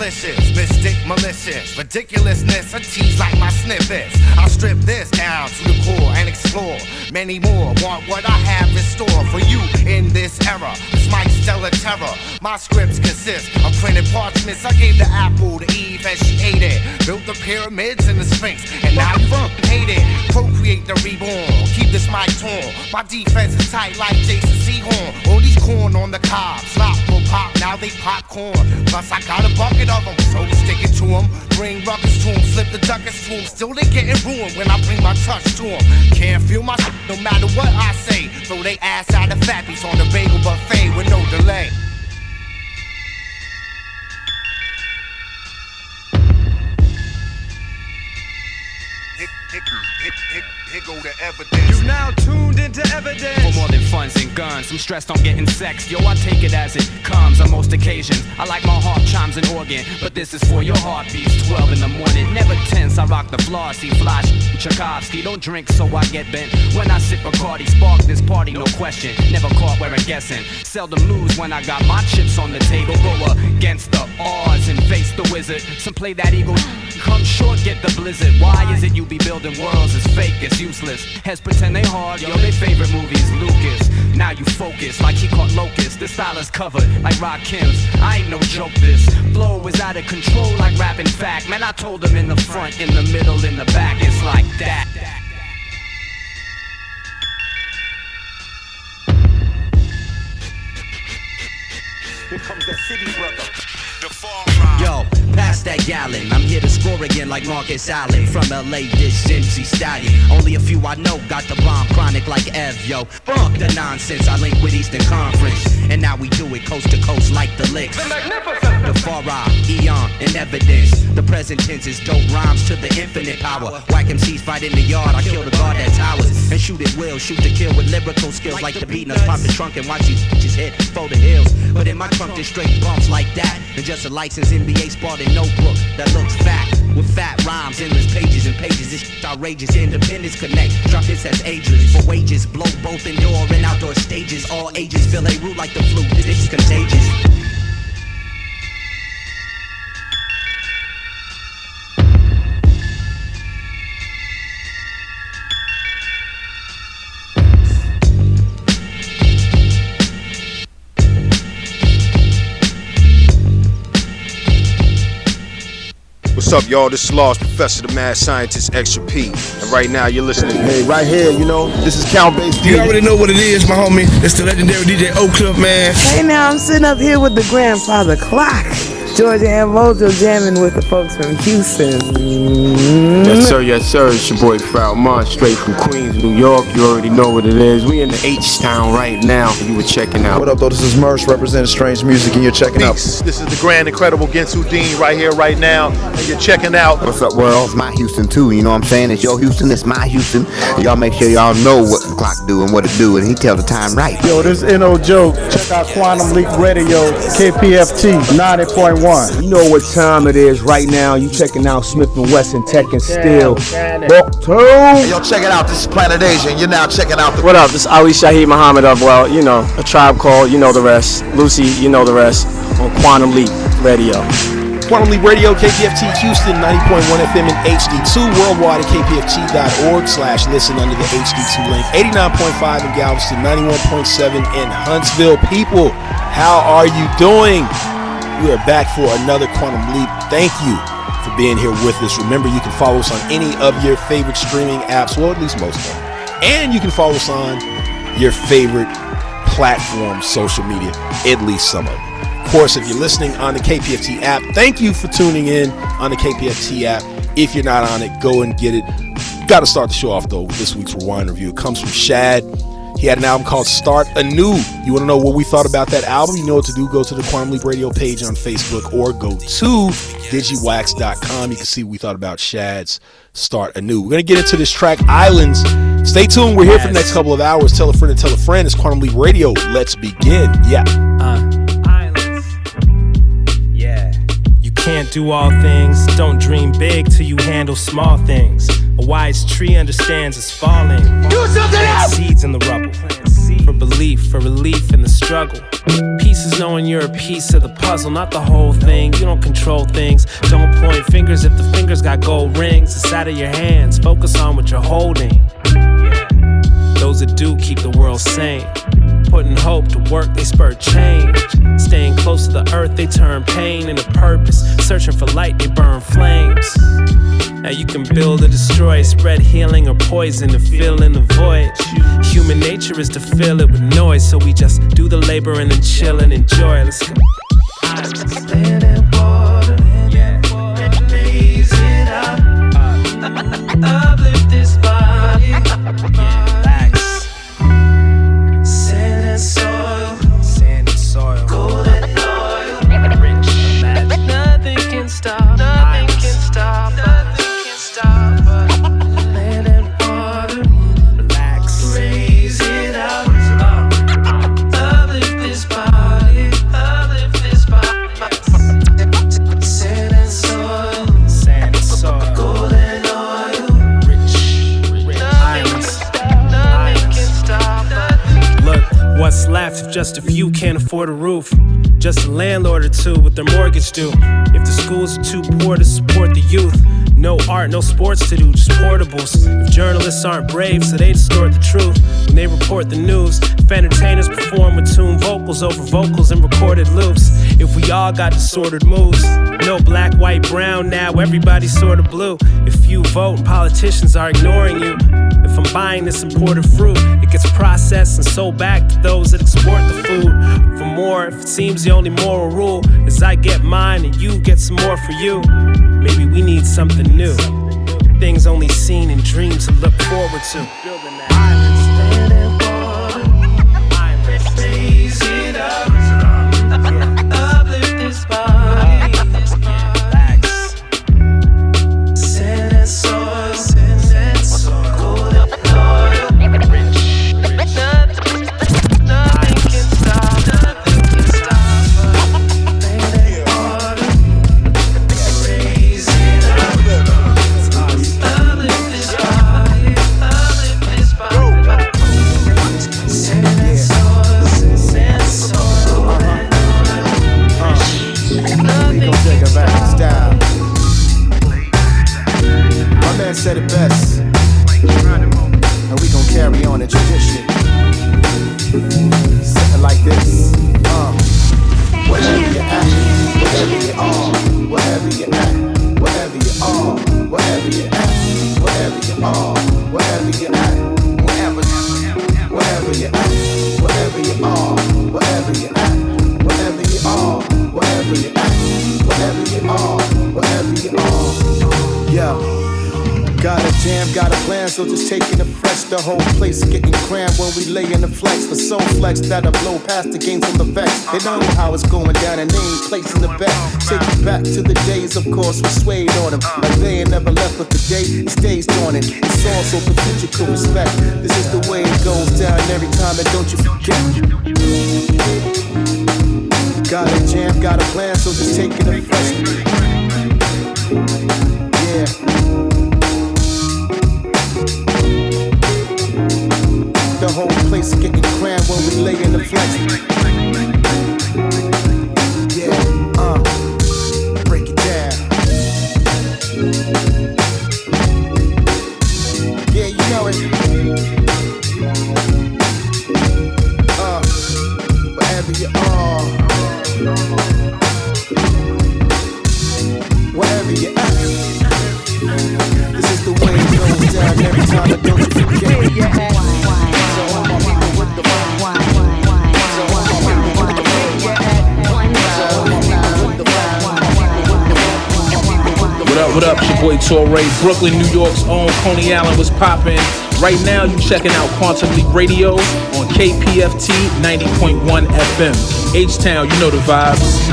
delicious, mystic, malicious, ridiculousness, a tease like my snippets. I'll strip this down to the core and explore many more. Want what I have in store for you in this era. This mic's stellar terror. My scripts consist of printed parchments. I gave the apple to Eve and she ate it. Built the pyramids and the Sphinx, and now you hate it. Procreate the reborn, keep this mic torn. My defense is tight like Jason Seahorn. All these corn on the cob, slop will pop, now they popcorn. Plus I got a bucket of them, so stick it to them. Bring ruckus to them, flip the duckers to them. Still they getting ruined when I bring my touch to them. Can't feel my no matter what I say. Throw they ass out of fatties on the bagel buffet with no delay. Here go the evidence. You now tuned into evidence. For more than funds and guns, I'm stressed on getting sex. Yo, I take it as it comes on most occasions. I like my heart chimes and organ, but this is for your heartbeats. 12 in the morning, never tense. I rock the flossy, flash, Tchaikovsky. Don't drink, so I get bent. When I sip Bacardi, spark this party, no question. Never caught where I'm guessing. Seldom lose when I got my chips on the table. Go against the odds and face the wizard. Some play that eagle. Come short, get the blizzard. Why is it you be building worlds? It's fake, it's useless. Heads pretend they hard, yo, they favorite movie is Lucas. Now you focus like he caught locusts. The style is covered like Rakim's. I ain't no joke, this flow is out of control like rapping fact. Man, I told them in the front, in the middle, in the back, it's like that. Here comes that city brother. Yo, pass that gallon. I'm here to score again like Marcus Allen. From LA, this MC Stallion. Only a few I know got the bomb chronic like Ev, yo. Fuck the nonsense, I link with Eastern Conference. And now we do it coast to coast like the licks. The magnificent. The Farah, Eon, and evidence. The present tense is dope rhymes to the infinite power. Whack MCs fight in the yard, I kill the guard that towers. And shoot at will, shoot to kill with lyrical skills like the beating us. Pop the trunk and watch these bitches hit for the hills. But in my trunk there's straight bumps like that. And just a licensed NBA Spartan notebook that looks fat. With fat rhymes, endless pages and pages. This shit outrageous, independence connect. Drop hits as ageless. For wages, blow both indoor and outdoor stages. All ages feel a root like the flu. This is contagious. What's up, y'all? This is Lost Professor, the Mad Scientist, Extra P. And right now, you're listening. Hey, right here, you know, this is Count Bass. You already know what it is, my homie. It's the legendary DJ O-Club, man. Hey, now I'm sitting up here with the grandfather clock. Georgia and Mojo jamming with the folks from Houston. Yes, sir, yes, sir. It's your boy Frowned, straight from Queens, New York. You already know what it is. We in the H-Town right now. You were checking out. What up, though? This is Mersh representing Strange Music, and you're checking out. This is the grand, incredible Gensu Dean right here, right now, and you're checking out. What's up, world? It's my Houston, too. You know what I'm saying? It's your Houston, it's my Houston. Y'all make sure y'all know what the clock do and what it do, and he tell the time right. Yo, this is N.O. Joke. Check out Quantum Leap Radio, KPFT 90.1. You know what time it is right now. You checking out Smith & Wesson Tech and Steel. Hey, yo, check it out. This is Planet Asia, and you're now checking out What up? This is Ali Shaheed Muhammad of, well, you know, A Tribe Called, you know the rest. Lucy, you know the rest. On Quantum Leap Radio. Quantum Leap Radio, KPFT Houston, 90.1 FM and HD2, worldwide at kpft.org/listen under the HD2 link, 89.5 in Galveston, 91.7 in Huntsville. People, how are you doing? We are back for another Quantum Leap. Thank you for being here with us. Remember, you can follow us on any of your favorite streaming apps, well, at least most of them. And you can follow us on your favorite platform, social media, at least some of them. Of course, if you're listening on the KPFT app, thank you for tuning in on the KPFT app. If you're not on it, go and get it. Got to start the show off, though, with this week's Rewind Review. It comes from Shad. He had an album called Start Anew. You want to know what we thought about that album? You know what to do. Go to the Quantum Leap Radio page on Facebook or go to digiwax.com. You can see what we thought about Shad's Start Anew. We're going to get into this track, Islands. Stay tuned. We're here for the next couple of hours. Tell a friend and tell a friend. It's Quantum Leap Radio. Let's begin. Yeah. Islands. Yeah. You can't do all things. Don't dream big till you handle small things. A wise tree understands it's falling. Do something else! Seeds in the rubble. For belief, for relief in the struggle. Peace is knowing you're a piece of the puzzle, not the whole thing. You don't control things. Don't point fingers if the fingers got gold rings. It's out of your hands. Focus on what you're holding. Yeah. Those that do keep the world sane. Putting hope to work, they spur change. Staying close to the earth, they turn pain into purpose. Searching for light, they burn flames. Now you can build or destroy, spread healing or poison to fill in the void. Human nature is to fill it with noise, so we just do the labor and then chill and enjoy. Let's go. Land and water, raise it up, uplift this body. Relax. Sand and soil, gold and oil, rich. Nothing can stop, nothing can stop us. Land and water, relax. Raise it up, uplift this body, uplift this body. Sand and soil, gold and oil, rich islands. Nothing can stop us. Look, what's left if just a few can't afford a roof? Just a landlord or two with their mortgage due. If the schools are too poor to support the youth, no art, no sports to do, just portables. If journalists aren't brave, so they distort the truth when they report the news. If entertainers perform with tuned vocals over vocals and recorded loops. If we all got disordered moves, no black, white, brown, now everybody's sort of blue. If you vote and politicians are ignoring you. If I'm buying this imported fruit, it gets processed and sold back to those that export the food. For more, if it seems the only moral rule is I get mine and you get some more for you. Maybe we need something new. Things only seen in dreams to look forward to. Building that island and water. Island, raise it up. Uplift this body. Relax. Sand and soil, gold and oil. Rich. Nothing can stop. Nothing can stop. Land and water. Raise it up. Uplift this body. Uplift this body. Sand and soil, gold and oil. We gon' take it back in style. My man said it best, and we gon' carry on the tradition. Something like this. Wherever you at, wherever you are, wherever you at, wherever you are, wherever you at, wherever you are, wherever you at, wherever you at, wherever you are, wherever you at, wherever you are, wherever you at, wherever you are, wherever you are. Yeah. Got a jam, got a plan, so just taking the fresh. The whole place getting crammed when we lay in the flex. The soul flex that'll blow past the game from the vex. They know how it's going down and they ain't placing the bet. Take it back to the days, of course, we swayed on them. Like they ain't never left, but the day it stays on it. It's also potential respect. This is the way it goes down every time, and don't you forget. Got a jam, got a plan, so just taking the fresh. Yeah. The whole place getting crammed when we lay in the flex. Yeah, break it down. Yeah, you know it. Wherever you are, wherever you at. This is the way it goes down every time, I don't you forget. Where you at? What up, it's your boy Torre, Brooklyn, New York's own Coney Island was poppin'. Right now, you checking out Quantum Leap Radio on KPFT 90.1 FM. H-Town, you know the vibes.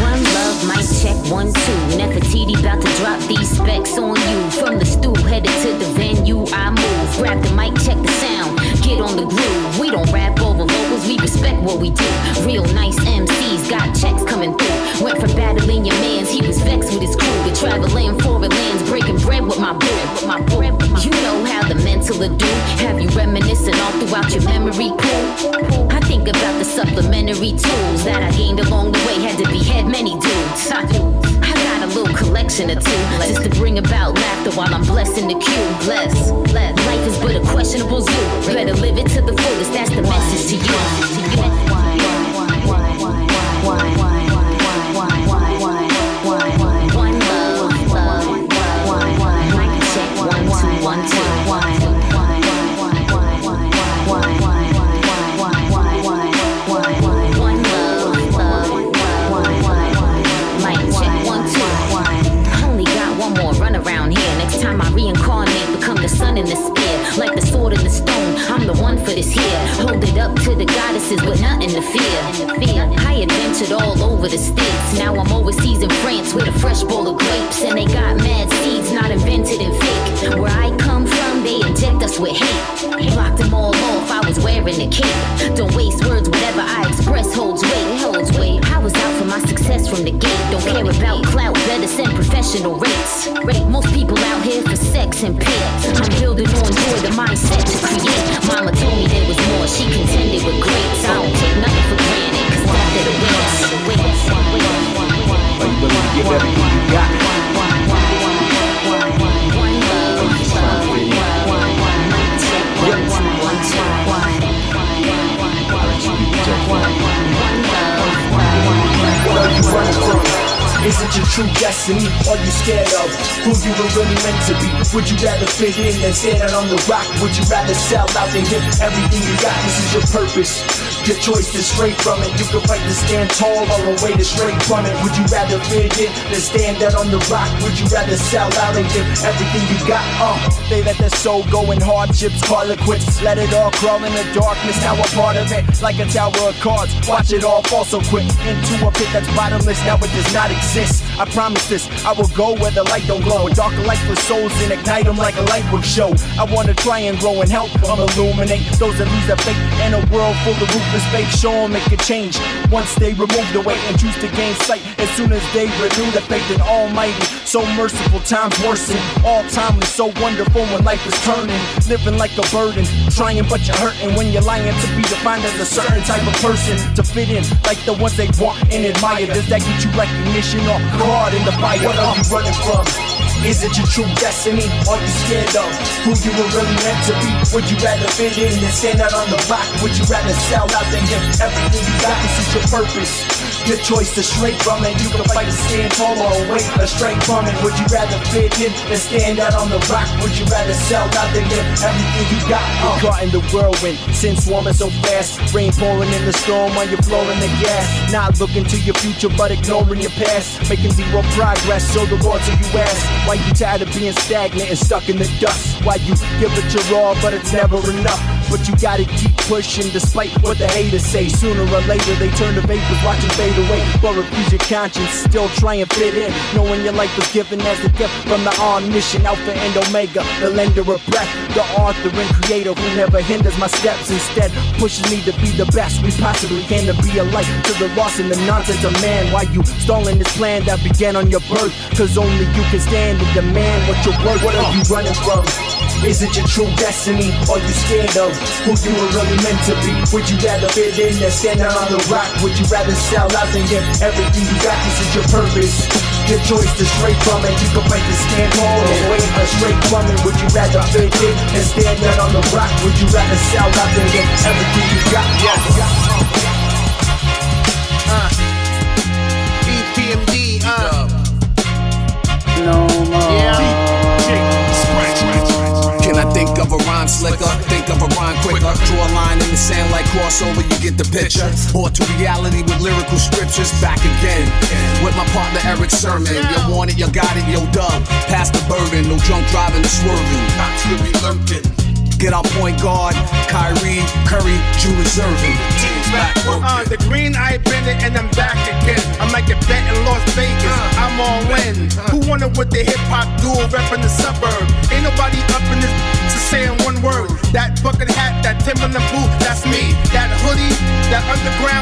One love, mic check, 1, 2. Nefertiti about to drop these specs on you. From the stoop, headed to the venue, I'm what we do. Real nice MCs got checks coming through. Went from battling your mans, he was vexed with his crew. To traveling foreign lands, breaking bread with my boo. You know how the mental will do. Have you reminiscing all throughout your memory pool? I think about the supplementary tools that I gained along the way. Had to behead many dudes. I got a little collection or two just to bring about laughter while I'm blessing the queue. Bless. Life is but a questionable zoo. Better live it to the fullest. That's the message to you. One love. Mic check 1 2 1 2. Time I reincarnate, become the sun in the spear, like the sword in the stone. I'm the one for this here. Hold it up to the goddesses with nothing to fear. I adventured all over the states. Now I'm overseas in France with a fresh bowl of grapes, and they got mad seeds, not invented and fake. Where I come from, they inject us with hate. Blocked them all off. I was wearing a cape. Don't waste words. Whatever I express holds weight. I was out for my success from the gate. Don't care about clout. Better send professional rates. Most people out here for sex and pay. I'm building on joy, the mindset to create. Mama told me there was more, she contended with greats. I don't take nothing for granted, cause after the wins. Are you willing to give everything you got? One love. Mic check 1 2 1 2. I'll let you be the judge. One love. What are you running from? Is it your true destiny? Are you scared of who you were really meant to be? Would you rather fit in than stand out on the rock? Would you rather sell out than give everything you got? This is your purpose. Your choice is straight from it. You can fight to stand tall or away to straight from it. Would you rather fit in than stand out on the rock? Would you rather sell out and give everything you got? They let their soul go in hardships, call it quits. Let it all crawl in the darkness, now a part of it. Like a tower of cards, watch it all fall so quick. Into a pit that's bottomless, now it does not exist. I promise this, I will go where the light don't glow. A darker light for souls and ignite them like a light would show. I wanna try and grow and help illuminate those that lose their faith in a world full of ruthless fake. Show them it can change once they remove the weight and choose to gain sight. As soon as they renew their faith in Almighty, so merciful, times worsen. All timely, so wonderful when life is turning. Living like a burden, trying but you're hurting. When you're lying to be defined as a certain type of person, to fit in like the ones they want and admire. Does that get you recognition or card in the fire? What are you running from? Is it your true destiny? Are you scared of who you were really meant to be? Would you rather fit in than stand out on the rock? Would you rather sell out than give everything you got? This is your purpose. Your choice is straight from it. You can fight to stand tall or away straight from it. Would you rather fit in than stand out on the rock? Would you rather sell out than give everything you got? Caught in the whirlwind, sin swarming so fast. Rain pouring in the storm while you're flooring the gas. Not looking to your future but ignoring your past. Making zero progress, so the Lord to you ask. Why you tired of being stagnant and stuck in the dust? Why you give it your all but it's never enough? But you gotta keep pushing despite what the haters say. Sooner or later they turn to vapors, watch them fade away. But refuse your conscience, still try and fit in, knowing your life was given as a gift from the omniscient Alpha and Omega, the lender of breath, the author and creator who never hinders my steps. Instead pushes me to be the best we possibly can, to be a light to the lost and the nonsense of man. Why you stalling this plan that began on your birth? Cause only you can stand and demand what you're worth. What are you running from? Is it your true destiny? Are you scared of who you were really meant to be? Would you rather fit in than stand out on the rock? Would you rather sell out than give everything you got? This is your purpose. Your choice is straight from it. You can fight to stand tall or wait straight from it. Would you rather fit in and stand out on the rock? Would you rather sell out than give everything you got? EPMD, No more. Can I think of a rhyme slicker? Think of a rhyme quicker. Draw a line in the sand like crossover, you get the picture. Or to reality with lyrical scriptures. Back again with my partner Eric Sermon. You want it, you got it, yo dub. Pass the burden, no drunk driving or swerving. Cops could be lurking. Get our point guard, Kyrie, Curry, Julius Irving. The green-eyed bandit and I'm back again. I'm like a bet in Las Vegas. I'm all in. Who wanna with the hip-hop duo reppin' the suburb? Ain't nobody up in this to saying one word. That bucket hat, that Timberland boot, that's me. That hoodie, that underground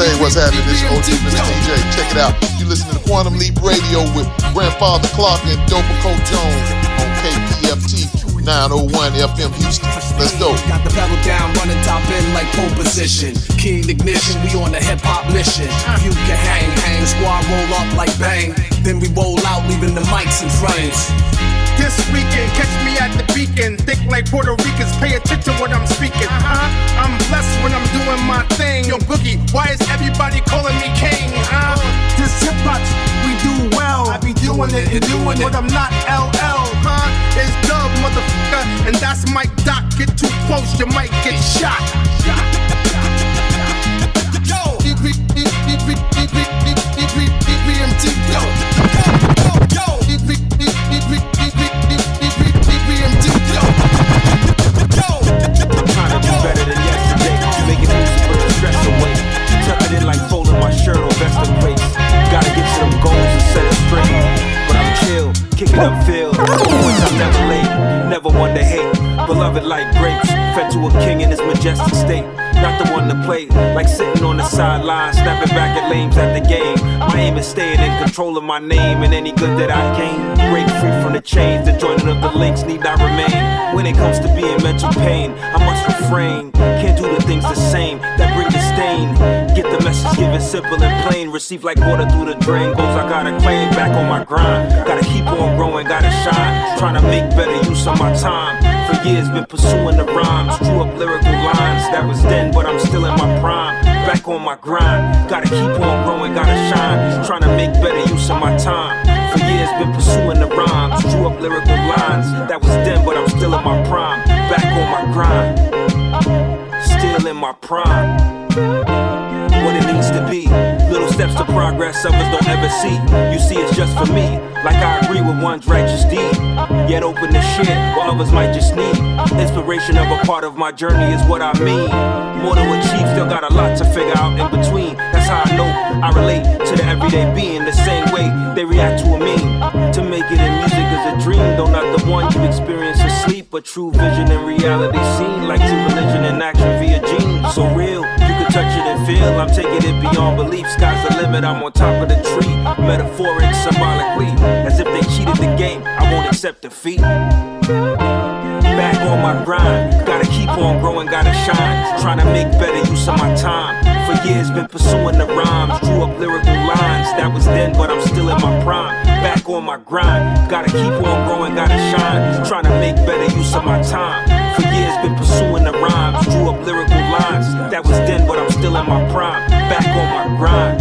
say what's happening. This is OT Mr. TJ. Check it out. You listen to the Quantum Leap Radio with Grandfather Clark and Dopico Jones on KPFT 901 FM Houston. Let's go. Got the pedal down, running top end like pole position. Keen ignition, we on the hip hop mission. Few can hang, the squad roll up like bang. Then we roll out, leaving the mics in frames. This weekend, catch me at the beacon. Think like Puerto Ricans, pay attention what I'm speaking. I'm blessed when I'm doing my thing. Yo, Boogie, why is everybody calling me king? This hip hop, we do well. I be doing it and doing it, but I'm not LL, It's Dub, motherfucker, and that's Mike Doc. Get too close, you might get shot. Yo, Trying to be better than yesterday. Make it easy, put the stress away. Tuck it in like folding my shirt or vest in place. Gotta get to them goals and set it straight. But I'm chill, kick it upfield. Points I've never laid, never one to hate. Beloved like grapes, fed to a king in his majestic state. Not the one to play, like sitting on the sideline, snapping back at lames at the game. My aim is staying in control of my name and any good that I gain. Break free from the chains, the joining of the links need not remain. When it comes to being mental pain, I must refrain. Can't do the things the same that bring the stain. Get the message given simple and plain. Receive like water through the drain. Goals I gotta claim, back on my grind. Gotta keep on growing, gotta shine. Trying to make better use of my time. For years been pursuing the rhymes. Drew up lyrical lines, that was then, but I'm still in my prime. Back on my grind, gotta keep on growing, gotta shine. Trying to make better use of my time. For years been pursuing the rhymes. Drew up lyrical lines, that was then, but I'm still in my prime. Back on my grind, still in my prime. What it needs to be, little steps to progress others don't ever see. You see it's just for me, like I agree with one's righteous deed. Yet open to share what others might just need. Inspiration of a part of my journey is what I mean. More to achieve, still got a lot to figure out in between. That's how I know I relate to the everyday being the same way they react to a meme. To make it in music is a dream, though not the one you experience in sleep, but true vision and reality seen, like true religion and action via genes. So real, you can touch it and feel. I'm taking it beyond belief. Sky's the limit, I'm on top of the tree. Metaphoric, symbolically, as if they cheated the game. I won't accept defeat. Back on my grind, gotta keep on growing, gotta shine. Trying to make better use of my time. For years been pursuing the rhymes. Drew up lyrical lines, that was then, but I'm still in my prime. Back on my grind, gotta keep on growing, gotta shine. Trying to make better use of my time. For years been pursuing the rhymes. Drew up lyrical lines, that was then, but I'm still in my prime. Back on my grind,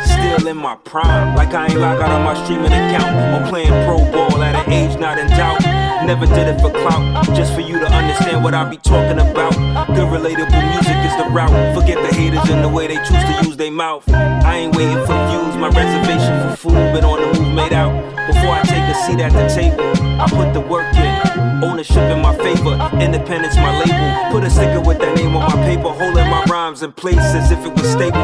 still in my prime. Like I ain't locked out on my streaming account or playing pro ball at an age not in doubt. Never did it for clout, just for you to understand what I be talking about. Good relatable music is the route. Forget the haters and the way they choose to use their mouth. I ain't waiting for views, my reservation for food been on the move made out. Before I take a seat at the table, I put the work in. Ownership in my favor, independence my label. Put a sticker with that name on my paper, holding my rhymes in place as if it was stable.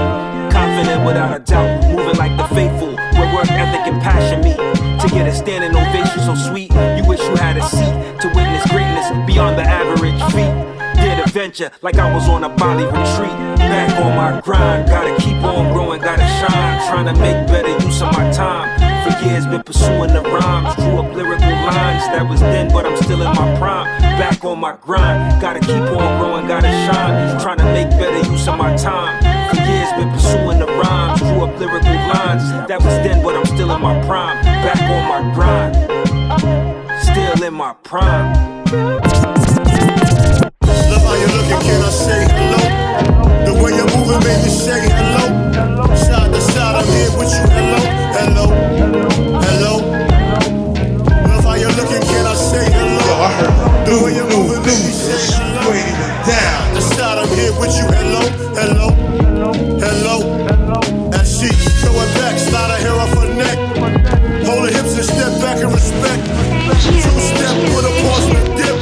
Confident without a doubt, moving like the faithful, where work ethic and passion meet. To get a standing ovation so sweet, you wish you had a seat to witness greatness beyond the average feat. Did a venture like I was on a Bali retreat. Back on my grind, gotta keep on growing, gotta shine. Trying to make better use of my time. For years been pursuing the rhymes. Drew up lyrical lines, that was then, but I'm still in my prime. Back on my grind, gotta keep on growing, gotta shine. Trying to make better use of my time. For years been pursuing the rhymes. Drew up lyrical lines, that was then, but I'm still in my prime. Back on my grind, still in my prime. Love how you looking, can I say hello? The way you're moving made me say hello. Side to side, I'm here with you, hello, hello, hello. Love how you looking, can I say hello? Yo, I heard the way you're moving made me say hello. Side to side, I'm here with you, hello, hello, hello. And she throw it back, slide her hair off her neck. Hold her hips and step back in respect. Two-step with a pause and a dip.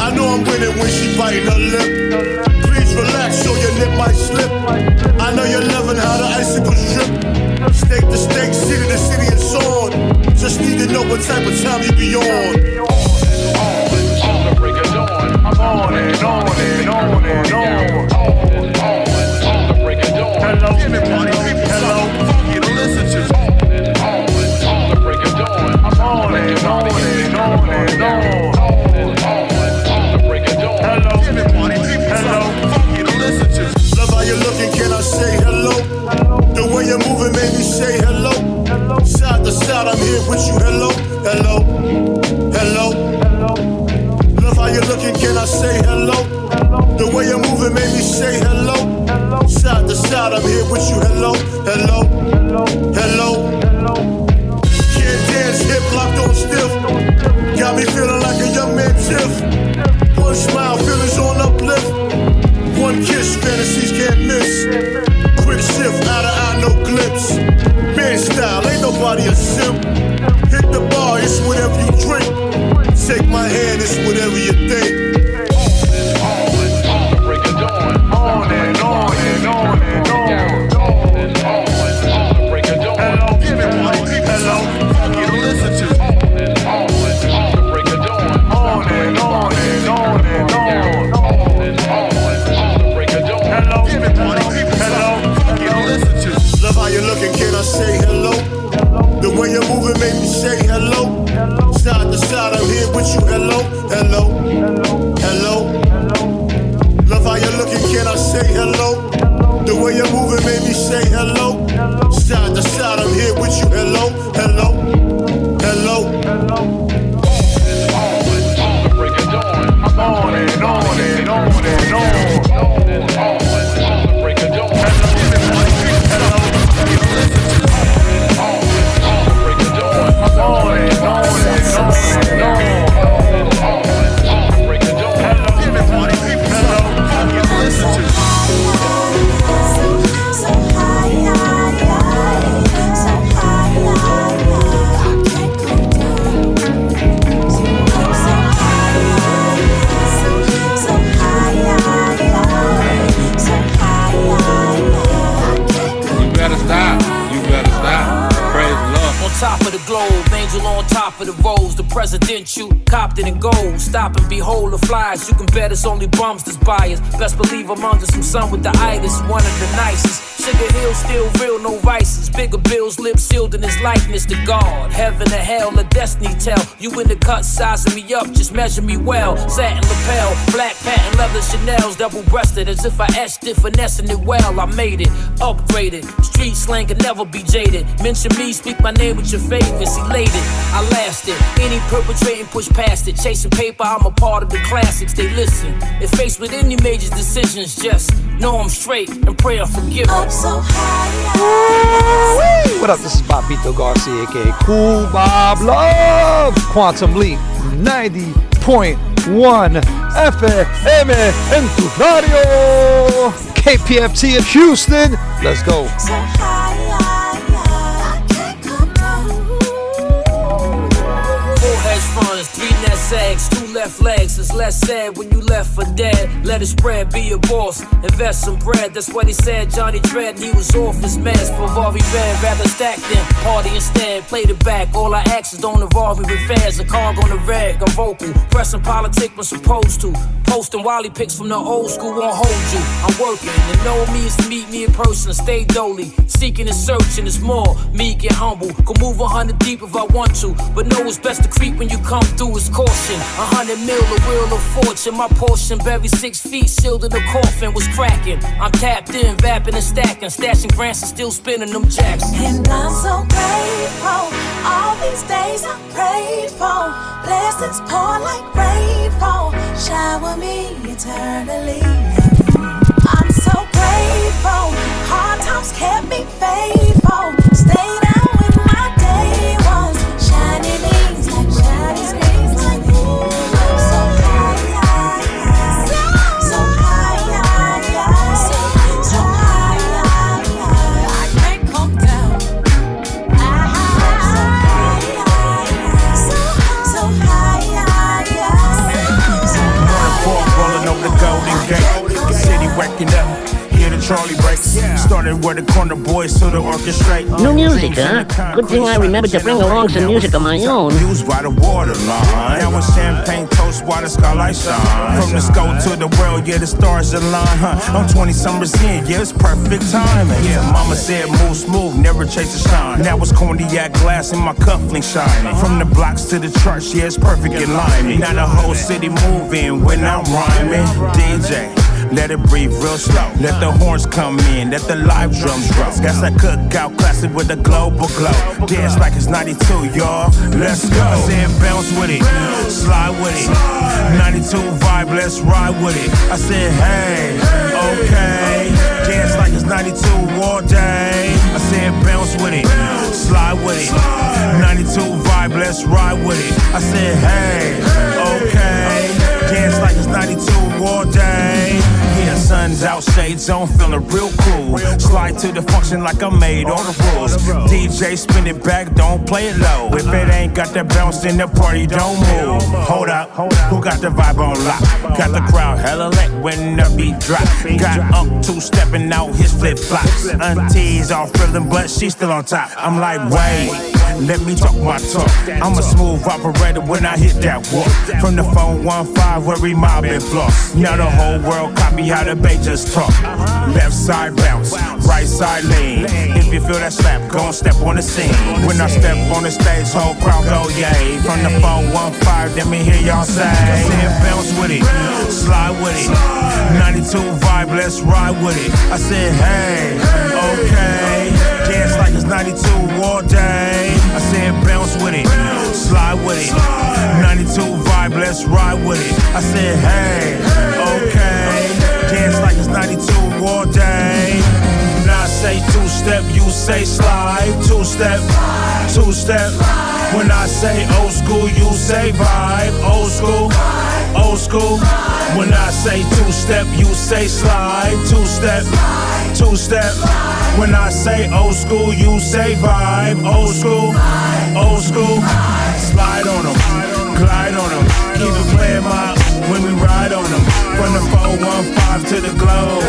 I know I'm winning when she biting her lip. Please relax, so your lip might slip. I know you're loving how the icicles drip. State to state, city to city and so on. Just need to know what type of time you be on. I'm on and on and on and on. Break it down. here with you. Hello, hello, hello. Love how you're looking, can I say hello? The way you're moving made me say hello. Side to side, I'm here with you. Hello, hello, hello. Can't dance, hip locked on stiff. Got me feeling like a young man Tiff. One smile, feelings on uplift. One kiss, fantasies can't miss. Quick shift, eye to eye, no glips. Man style, ain't nobody a simp. Hit the bar, it's whatever you drink. Take my hand, it's whatever you think. On and on and on and on. Hello, everybody, hello. You listen to on and on and on and on. Hello, everybody, hello. You listen to. Love how you're looking, can I say hello? The way you're moving made me say hello. Side to side, I'm here with you. Hello, hello, hello. Love how you're looking, can I say hello? The way you're moving made me say hello. Side to side, I'm here with you. Hello, hello, hello. On and on and on and on. Top of the globe, angel on top of the rose. The president you copped it in gold. Stop and behold the flies. You can bet it's only bums that's biased. Best believe I'm under some sun with the itis. One of the nicest. Sugar Hill still real, no vices. Bigger bills, lips sealed in his likeness to God. Heaven or hell, a destiny tell. You in the cut, sizing me up, just measure me well. Satin lapel, black patent leather Chanel's, double breasted as if I etched it, finessing it well. I made it, upgraded. Street slang can never be jaded. Mention me, speak my name with your favorites, elated. I lasted. Any perpetrating, push past it. Chasing paper, I'm a part of the classics. They listen. If faced with any major decisions, just know I'm straight and pray I'm forgiven. So what up? This is Bobito Garcia, aka Cool Bob Love. Quantum Leap 90.1 FM en tu radio. KPFT in Houston. Let's go. Funds, 3 net sags, 2 left legs. It's less sad when you left for dead. Let it spread, be a boss, invest some bread. That's what he said, Johnny Dredd. He was off his mess. Ferrari red, rather stack than party instead. Played it back, all our actions don't involve me with fans. A cog on the rag, I'm vocal. Pressing politics when supposed to. Posting Wally pics from the old school won't hold you. I'm working, and know me is to meet me in person. Stay dolly, seeking and searching. It's more meek and humble. Could move 100 deep if I want to, but know it's best to creep when you come through. Is caution. 100 mil, a wheel of fortune. My portion buried 6 feet, sealed in the coffin. Was cracking. I'm tapped in, vapping and stacking, stashing grants and still spinning them jacks. And I'm so grateful. All these days I prayed for. Blessings pour like rainfall. Shower me eternally. I'm so grateful. Hard times kept me faithful. Stay down when my day was shining beams like shining beams like I'm so high, so high, so high, I can't come down. So high. Rolling over the Golden Gate, city waking up. The trolley breaks started where the corner boys to the orchestrate. New music, huh? Good thing I remembered to bring along some music of my own. Used by the waterline. Now it's champagne toast while the skylight shine. From the scope to the world, yeah, the stars align, huh? I'm 20 summers in, yeah, it's perfect timing. Yeah, mama said move smooth, never chase the shine. Now it's cognac glass in my cufflink shining. From the blocks to the church, yeah, it's perfect in line. Now the whole city moving when I'm rhyming. DJ, let it breathe real slow. Let the horns come in, let the live drums roll. That's a cookout classic with a global glow. Dance like it's 92, y'all. Let's go. I said bounce with it, slide with it. 92 vibe, let's ride with it. I said hey, okay. Dance like it's 92 all day. I said bounce with it, slide with it. 92 vibe, let's ride with it. I said hey, okay. Dance like it's 92 all day. Yeah, sun's out, shades on, feeling real cool. Slide to the function like I made all the rules. DJ spin it back, don't play it low. If it ain't got that bounce in the party, don't move. Hold up, who got the vibe on lock? Got the crowd hella lit when the beat drop. Got two-stepping out his flip-flops. Auntie's all feeling, but she's still on top. I'm like, wait, let me talk my talk. I'm a smooth operator when I hit that walk. From the phone 15 where we mobbing floss. Now the whole world copy how the bass just talk. Left side bounce, right side lean. If you feel that slap, gon' step on the scene. When I step on the stage, whole crowd go yay. From the phone 15, let me hear y'all say. I said bounce with it, slide with it. 92 vibe, let's ride with it. I said hey, okay. Dance like it's 92 all day. I said bounce with it, slide with it. 92 vibe, let's ride with it. I said hey, okay. Dance like it's 92 all day. Now I say two-step, you say slide. Two-step, two-step. When I say old school, you say vibe. Old school, old school. When I say two-step, you say slide. Two-step, two-step. When I say old school, you say vibe. Old school, old school. Slide on them, glide on them. Keep it playing when we ride on them. From the 415 to the globe.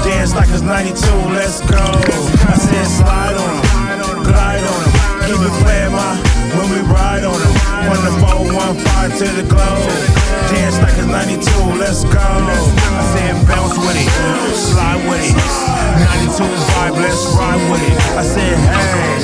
Dance like it's 92, let's go. I said slide on them, glide on them. Keep it playing when we ride on them. From the 415 to the globe. Dance like it's 92, let's go. I said bounce with it, slide with it. 92 vibe, let's ride with it. I said hey,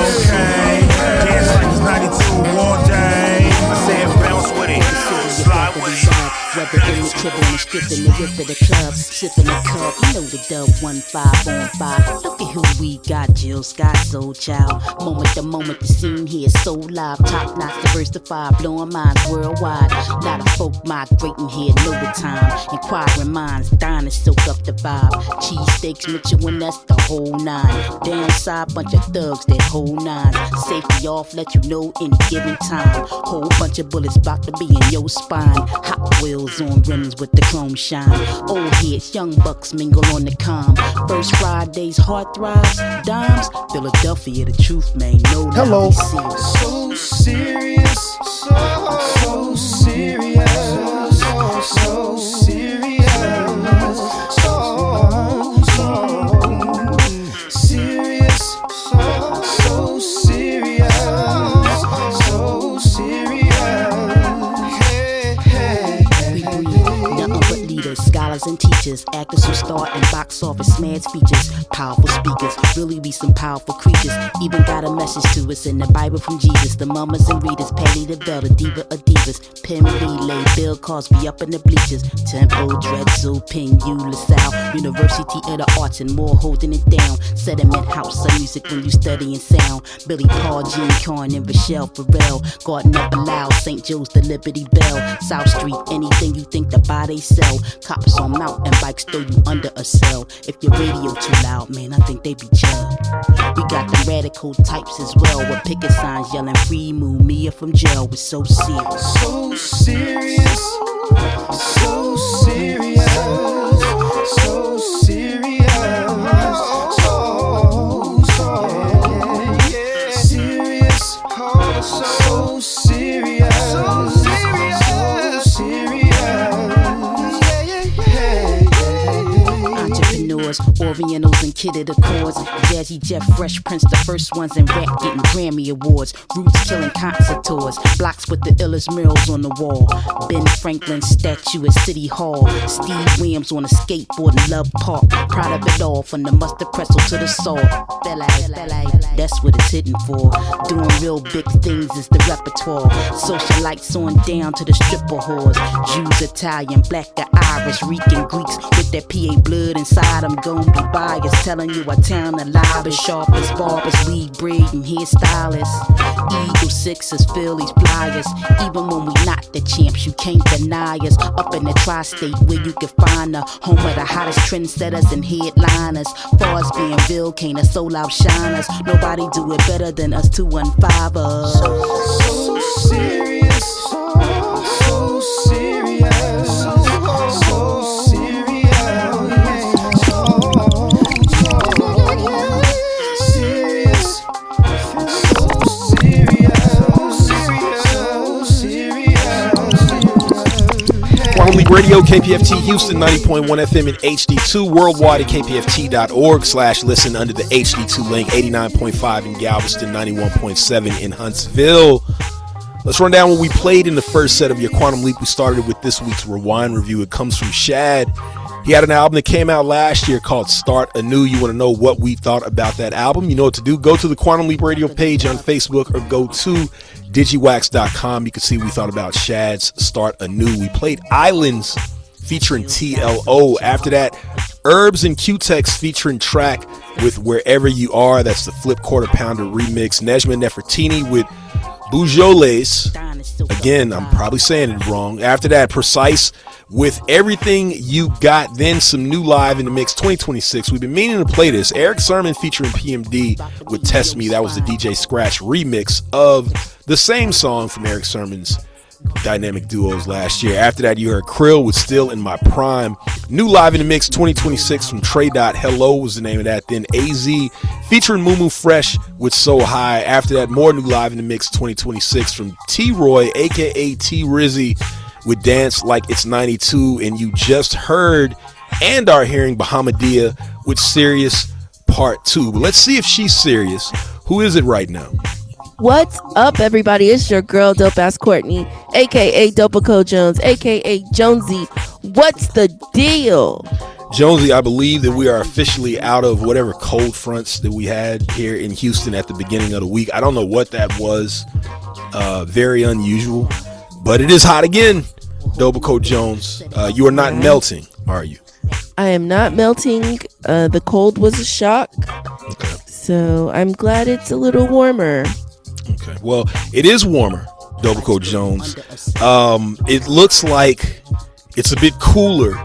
okay. Dance like it's 92 all day. I said bounce with it, slide with it. Whether in the crib on the strip in the whip of the club, sipping the cup, you know the dub 15 on 5. Look at who we got, Jill Scott, Soul Child. Moment to moment, the scene here is so live. Top notch, diversified, blowing minds worldwide. Lot of folk migrating here, know the time. Inquiring minds, dying to soak up the vibe. Cheesesteaks, Mitchell, and that's the whole nine. Downside, bunch of thugs that hold nines. Safety off, let you know any given time. Whole bunch of bullets about to be in your spine. Hot wheels on rims with the chrome shine. Old heads, young bucks mingle on the calm. First Fridays, heart throbs, dimes. Philadelphia, the truth, man. No, hello. So serious, so serious, so serious, so serious, so serious, so serious. Scholars and teachers, actors who star in box office smash features, powerful speakers, really be some powerful creatures. Even got a message to us in the Bible from Jesus. The mamas and readers, Patty the Bell, the diva of divas, Pim Relay, Bill Cosby up in the bleachers, Tempo, Drexel, Penn, LaSalle, University of the Arts and more holding it down. Sediment House of music when you studying sound. Billy Paul, Gene Corn, and Rochelle Farrell, Garden Up Aloud, St. Joe's, the Liberty Bell, South Street, anything you think the body sell. Cops on mountain bikes throw you under a cell. If your radio too loud, man, I think they be chill. We got the radical types as well, with picket signs yelling free move Mia from jail. We're so serious. So serious, so serious, so serious, so serious, so serious, so serious. Entrepreneurs, Orientals and kitted accords. Jazzy Jeff, Fresh Prince, the first ones in rap getting Grammy Awards. Roots killing concert tours. Blocks with the illest murals on the wall. Ben Franklin's statue at City Hall. Steve Williams on a skateboard in Love Park. Proud of it all, from the mustard pretzel to the salt. That's what it's hitting for. Doing real big things is the repertoire. Socialites on down to the stripper whores. Jews, Italian, black or Irish, Rican, Greeks with that PA blood inside. I'm gon' be biased, telling you our town alive is sharp as barbers, weed breed and hairstylists. Eagle Sixers, Phillies, Flyers. Even when we not the champs, you can't deny us. Up in the tri-state where you can find the home of the hottest trendsetters and headliners. Far as being real, can't a soul outshine us. Nobody do it better than us 215ers. So serious, so serious, so serious, Quantum Leap Radio, KPFT Houston, 90.1 FM and HD2, worldwide at kpft.org/listen under the HD2 link, 89.5 in Galveston, 91.7 in Huntsville. Let's run down what we played in the first set of your Quantum Leap. We started with this week's Rewind review. It comes from Shad. He had an album that came out last year called Start Anew. You want to know what we thought about that album? You know what to do. Go to the Quantum Leap Radio page on Facebook or go to digiwax.com. You can see what we thought about Shad's Start Anew. We played Islands featuring TLO. After that, Herbs and Q-Tex featuring Track with Wherever You Are. That's the Flip Quarter Pounder remix. Nejma Nefertiti with Bujoles. Again, I'm probably saying it wrong. After that, Precise with Everything You Got. Then some new live in the mix 2026. We've been meaning to play this. Eric Sermon featuring PMD with Test Me. That was the DJ Scratch remix of the same song from Eric Sermon's Dynamic Duos last year. After that, you heard Krill with Still in My Prime. New live in the mix 2026 from Trey Dot. Hello was the name of that. Then AZ featuring Moo Fresh with So High. After that, more new live in the mix 2026 from T-Roy, aka T Rizzy, with Dance Like It's 92. And you just heard and are hearing Bahamadia with Serious Part 2. But let's see if she's serious. Who is it right now? What's up, everybody? It's your girl, Dope Ass Courtney, aka Dopico Jones, aka Jonesy. What's the deal? Jonesy, I believe that we are officially out of whatever cold fronts that we had here in Houston at the beginning of the week. I don't know what that was. Very unusual, but it is hot again. Dopico Jones, you are not melting, are you? I am not melting. The cold was a shock. Okay. So I'm glad it's a little warmer. Okay. Well, it is warmer, Dopico Jones. It looks like it's a bit cooler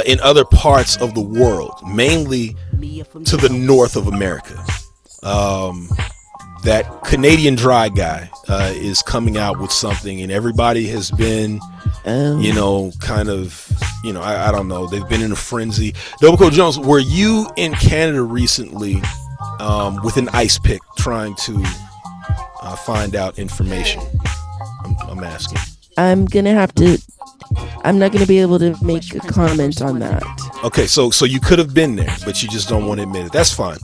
in other parts of the world, mainly to the north of America. That Canadian dry guy is coming out with something, and everybody has been, kind of, I don't know. They've been in a frenzy. Dopico Jones, were you in Canada recently with an ice pick trying to find out information? I'm asking. I'm not gonna be able to make a comment on that. Okay, so you could have been there, but you just don't want to admit it. That's fine.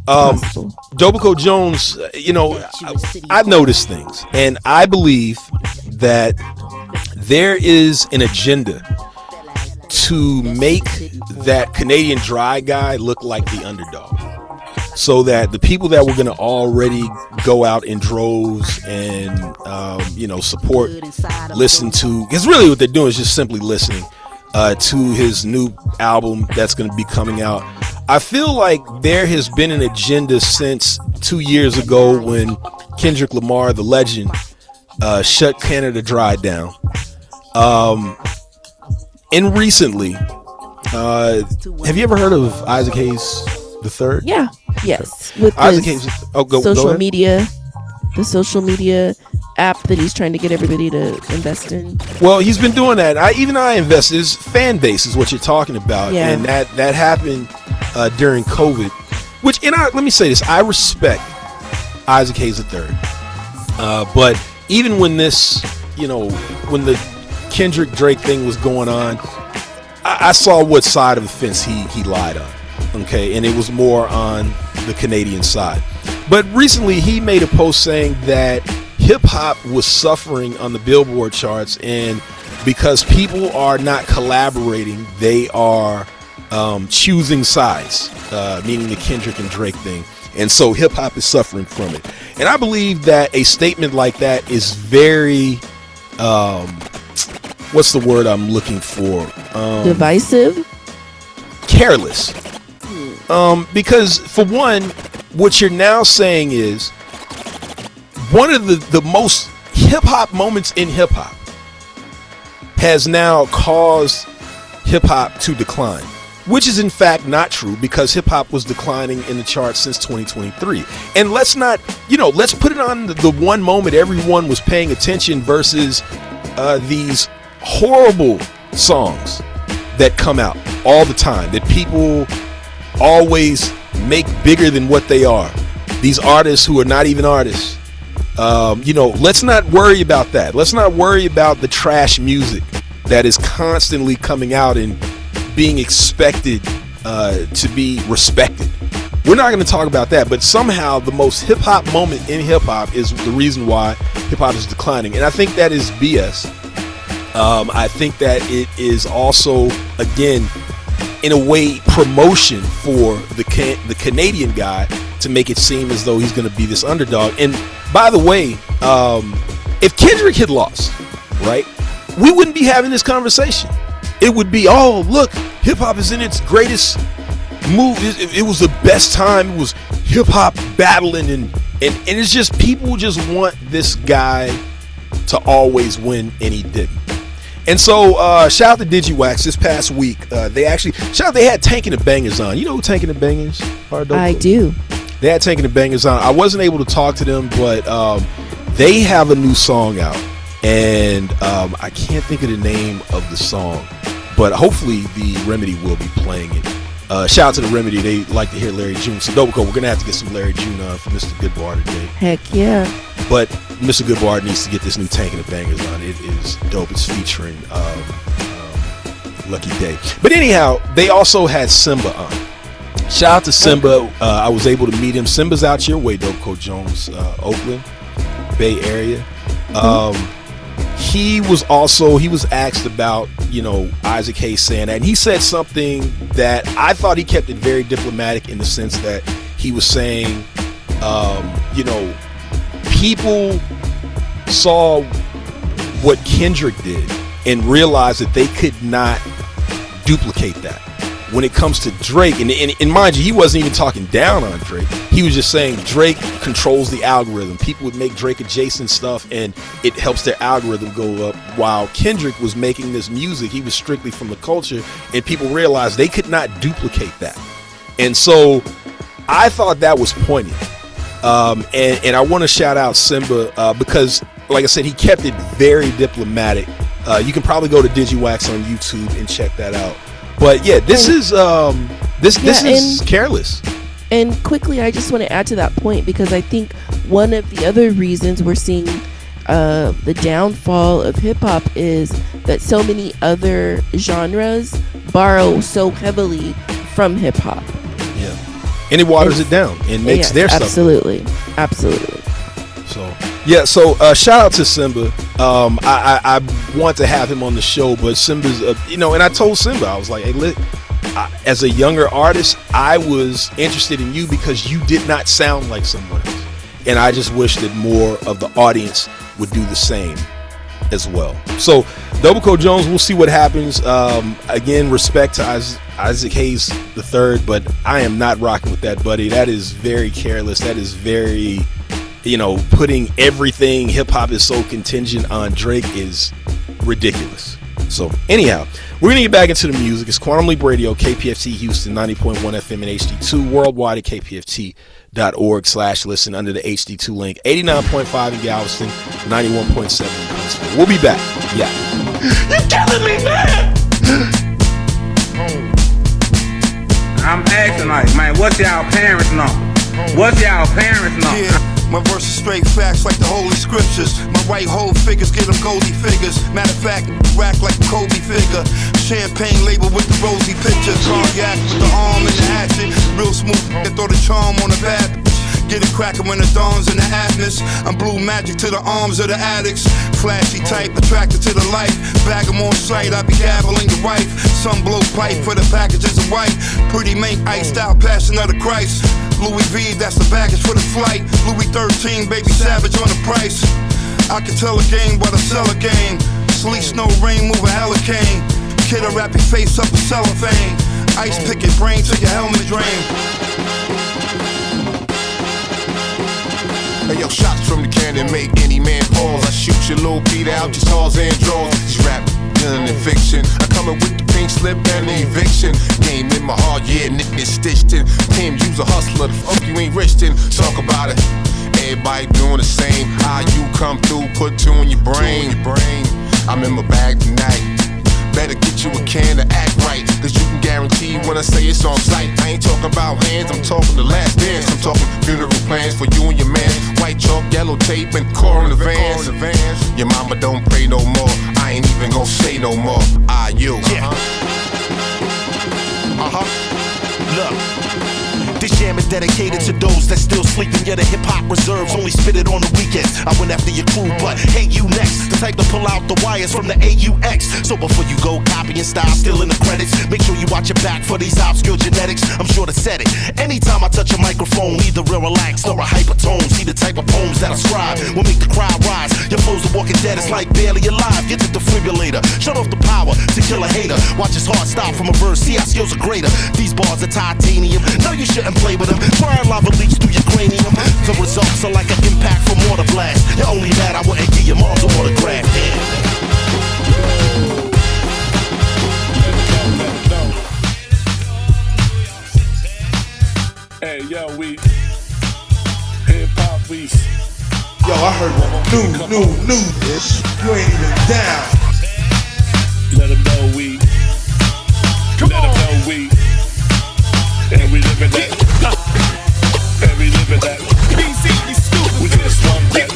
Dopico Jones, I've noticed things, and I believe that there is an agenda to make that Canadian dry guy look like the underdog, so that the people that were going to already go out in droves and support, listen to, because really what they're doing is just simply listening to his new album that's going to be coming out. I feel like there has been an agenda since 2 years ago when Kendrick Lamar, the legend, shut Canada Dry down. And recently, have you ever heard of Isaac Hayes the Third? Yeah. Yes. With Isaac Hayes. Social media, the social media app that he's trying to get everybody to invest in. Well, he's been doing that. I invested. His fan base is what you're talking about, yeah. And that happened during COVID. Which, let me say this: I respect Isaac Hayes III, but even when this, when the Kendrick Drake thing was going on, I saw what side of the fence he lied on. okay, and it was more on the Canadian side. But recently he made a post saying that hip-hop was suffering on the Billboard charts, and because people are not collaborating, they are choosing sides, meaning the Kendrick and Drake thing. And so hip-hop is suffering from it. And I believe that a statement like that is very, what's the word I'm looking for? Divisive? Careless. Because for one, what you're now saying is one of the most hip-hop moments in hip-hop has now caused hip-hop to decline, which is in fact not true, because hip-hop was declining in the charts since 2023. And let's not, let's put it on the one moment everyone was paying attention versus these horrible songs that come out all the time, that people always make bigger than what they are. These artists who are not even artists. Let's not worry about that. Let's not worry about the trash music that is constantly coming out and being expected to be respected. We're not going to talk about that, but somehow the most hip-hop moment in hip-hop is the reason why hip-hop is declining. And I think that is BS. I think that it is also, again, in a way, promotion for the Canadian guy to make it seem as though he's going to be this underdog. And by the way, if Kendrick had lost, right, we wouldn't be having this conversation. It would be, oh, look, hip-hop is in its greatest move. It was the best time. It was hip-hop battling, and it's just people just want this guy to always win, and he didn't. And so shout out to DigiWax this past week. They had Tank and the Bangers on. You know who Tank and the Bangers are? I do. They had Tank and the Bangers on. I wasn't able to talk to them, but they have a new song out, and I can't think of the name of the song, but hopefully the Remedy will be playing it. Shout out to the Remedy. They like to hear Larry June. So Dopico, we're gonna have to get some Larry June on for Mr. Goodbar today. Heck yeah. But Mr. Goodbar needs to get this new Tank and the Bangers on. It is dope. It's featuring Lucky Day. But anyhow, they also had Simba on. Shout out to Simba. I was able to meet him. Simba's out your way, Dopico Jones, Oakland, Bay Area. He was asked about, Isaac Hayes saying that. And he said something that I thought he kept it very diplomatic, in the sense that he was saying, people saw what Kendrick did and realized that they could not duplicate that. When it comes to Drake, and mind you, he wasn't even talking down on Drake. He was just saying Drake controls the algorithm. People would make Drake adjacent stuff, and it helps their algorithm go up. While Kendrick was making this music, he was strictly from the culture, and people realized they could not duplicate that. And so I thought that was poignant. And I want to shout out Simba because, like I said, he kept it very diplomatic. You can probably go to DigiWax on YouTube and check that out. But yeah, this is careless. And quickly, I just want to add to that point, because I think one of the other reasons we're seeing the downfall of hip hop is that so many other genres borrow so heavily from hip hop. Yeah, and it waters it down and makes their stuff. Absolutely. So shout out to Simba. I want to have him on the show, but Simba's, and I told Simba, I was like, hey, as a younger artist, I was interested in you because you did not sound like someone else. And I just wish that more of the audience would do the same as well. So Dopico Jones, we'll see what happens. Again, respect to Isaac Hayes III, but I am not rocking with that, buddy. That is very careless. That is very... putting everything hip-hop is so contingent on Drake is ridiculous. So anyhow, we're going to get back into the music. It's Quantum Leap Radio, KPFT Houston, 90.1 FM and HD2, worldwide at kpft.org/listen under the HD2 link, 89.5 in Galveston, 91.7 in Huntsville. We'll be back. Yeah. You're killing me, man! I'm asking, like, man, what's y'all parents' number? What's y'all parents' number? My verses straight facts like the holy scriptures. My right whole figures get them goldie figures. Matter of fact, rack like a Kobe figure. Champagne label with the rosy picture. Cognac with the arm and the hatchet. Real smooth, throw the charm on a bad bitch. Get it crackin' when the dawn's in the atmosphere. I'm blue magic to the arms of the addicts. Flashy type, attracted to the life. Bag 'em on sight, I be dabbling the wife. Some blow pipe for the packages of white. Pretty mink, iced out, passion of the Christ. Louis V, that's the baggage for the flight. Louis 13, baby savage on the price. I can tell a game, but I sell a game. Sleet, snow, rain, move a hurricane. Kid, I wrap your face up with cellophane. Ice pick your brain till your helmet drain. Hey yo, shots from the cannon make any man pause. I shoot your little Peter out your stars and draws. These rap gun and fiction. I come in with the pink slip and the eviction. Game in my heart, yeah, niggas stitched in. Tim, you's a hustler, the fuck you ain't rich then. Talk about it. Everybody doing the same. How you come through, put two in your brain. I'm in my bag tonight. Better get you a can to act right, cause you can guarantee when I say it's on sight. I ain't talking about hands, I'm talking the last dance. I'm talking funeral plans for you and your man. White chalk, yellow tape, and core in the vans. Your mama don't pray no more, I ain't even gon' say no more. You. Yeah. Look. This jam is dedicated to those that still sleeping. Yeah, the hip-hop reserves only spit it on the weekends. I went after your crew, but hey, you next. The type to pull out the wires from the AUX. So before you go copying style, still in the credits, make sure you watch your back for these obscure genetics. I'm sure to set it. Anytime I touch a microphone, either real relaxed or a hypertone. See the type of poems that I scribe will make the crowd rise. Your foes are walking dead, it's like barely alive. Get the defibrillator, shut off the power to kill a hater. Watch his heart stop from a verse, see our skills are greater. These bars are titanium, no you shouldn't play with them. Fire lava leaks through your cranium. The results are like an impact from water blast. You're only mad I wouldn't give your mom's an autograph. Hey, yo, we hip-hop beast. Yo, I heard new this. You ain't even down. Let them know we. Let them know we. And we live in that. And we live in that. We just want that.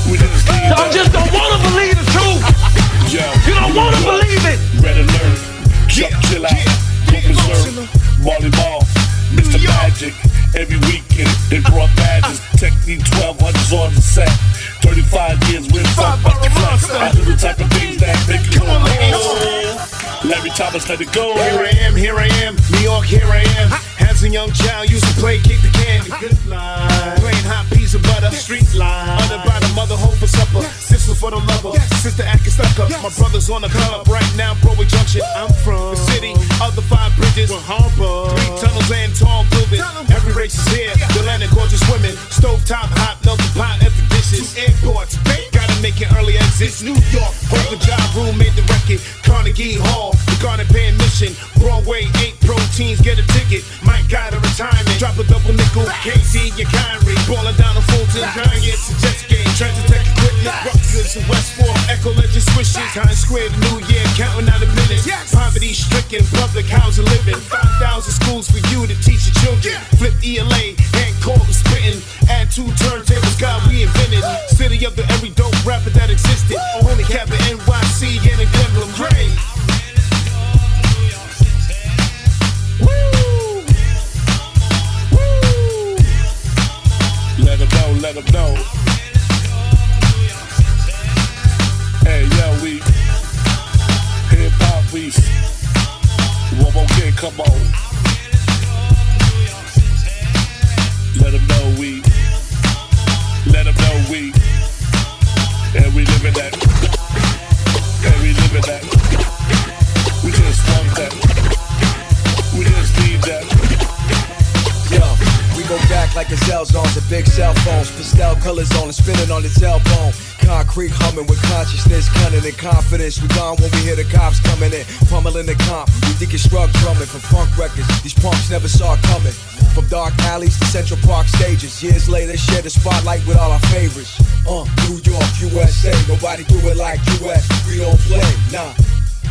We just need that. Y'all just don't wanna believe the truth. Yo, you don't wanna believe it. Red alert. Chill out. Go berserk. Molly Ball. Mr. Magic. Every weekend they brought badges. Technique 1200s on the set. 35 years with fuck about the flex. I do the type of things that make you go. Larry Thomas, let it go. Here I am, New York, here I am. As a young child, used to play kick the can. Good line. Playing hot peas and butter, street line. Under by the mother, home for supper. Sister for the lover, sister acting stuck up. My brother's on the club right now, Broadway Junction. I'm from the city of the 5 bridges. Harbor, 3 tunnels and tall buildings. Every race is here, the land of gorgeous women. Stove top, hot, melted pot, empty dishes. 2 airports, babe, gotta make an early exit. New York, Hogan job room made the record. Carnegie Hall, the Garnet Band mission. Broadway, 8 proteins, get a ticket. Mike got a retirement, drop a double nickel. KC, your Kyrie, ballin' down on Fulton. Kanye, it's a Jets game, Transatlantic equipment. Rutgers and West Fork, Echo Legend swishes. Times Square, the New Year, counting out the minutes. Poverty stricken, public housing living. 5,000 schools for you to teach your children. Flip ELA, hand cold and spitting. Add 2 turntables, God we invented. City of the every dope rapper that existed. Only cap at NYC and a Glenville Gray. Let them know. Hey, yo, we hip-hop beast. One more game, come on. Let them know we. Let them know we. And we live in that. And we live in that. We just want that. We just need that. Yo, we go back like gazelles on the big cell phones. Pastel colors on and spinning on the telephone. Concrete humming with consciousness, cunning and confidence. We gone when we hear the cops coming in, pummeling the comp. We deconstruct drumming from funk records. These punks never saw it coming. From dark alleys to Central Park stages. Years later, share the spotlight with all our favorites. New York, USA, nobody do it like US. We don't play, nah.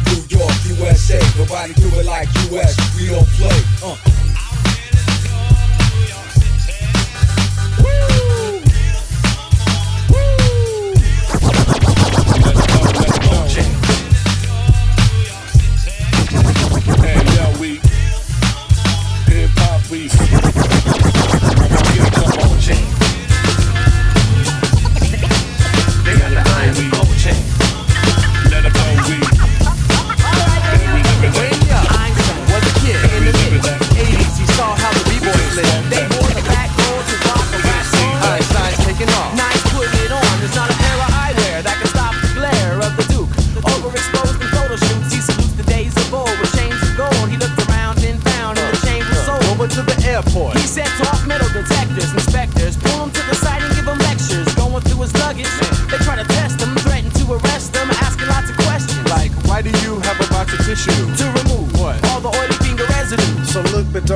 New York, USA, nobody do it like US. We don't play, Woo!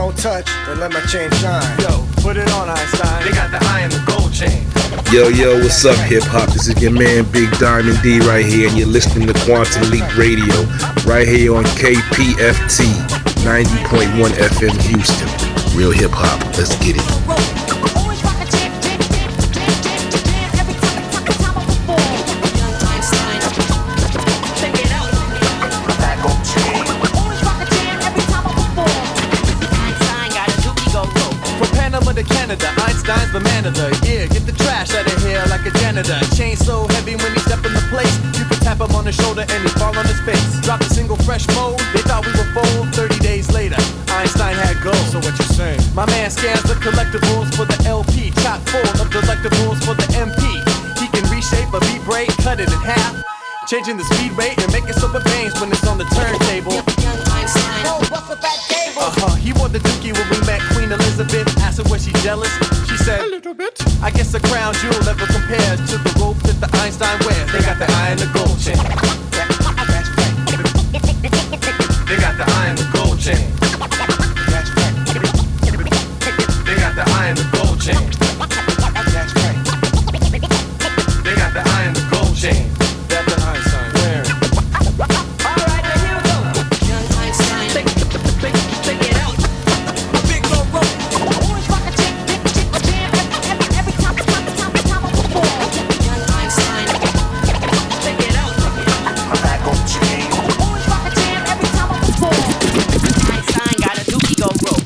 don't touch, and let my chain shine. Yo, put it on, Einstein. They got the eye and the gold chain. Yo, what's up, hip hop? This is your man, Big Diamond D, right here, and you're listening to Quantum Leap Radio, right here on KPFT 90.1 FM Houston. Real hip hop. Let's get it. Canada, Einstein's the man of the year. Get the trash out of here like a janitor. Chain so heavy when he step in the place, you can tap him on the shoulder and he fall on his face. Drop a single fresh mold, they thought we were fold. 30 days later, Einstein had gold. So what you saying? My man scans the collectibles for the LP, chock full of delectables for the MP. He can reshape a beat break, cut it in half, changing the speed rate and make it so it bangs when it's on the turntable. He wore the dookie when we met Queen Elizabeth. Asked her was she jealous? She said, a little bit. I guess the crown jewel never compares to the rope that the Einstein wears. They got the eye and the gold chain. They got the eye and the gold chain. They got the eye and the gold chain. They got the eye and the gold chain. That the Einstein wearing. Alright, now here we go. Young Einstein, take it out. Big old rope. Always rock a chick, every time before. Young Einstein, take it out. My back on chain. Always rock a jam every time before. Einstein got a dookie go rope.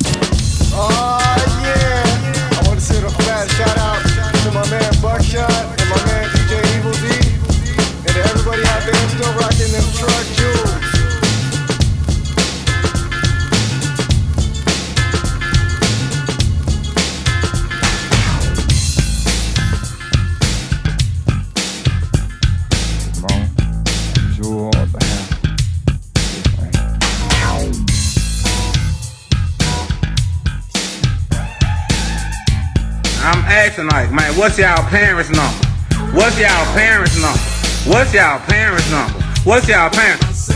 Oh yeah. I want to send a fat shout out to my man Buckshot and my man DJ Evil D, and to everybody out there still rocking them truck jewels. I'm asking like, man, what's y'all parents' number? What's y'all parents' number? What's y'all parents' number? What's y'all parents?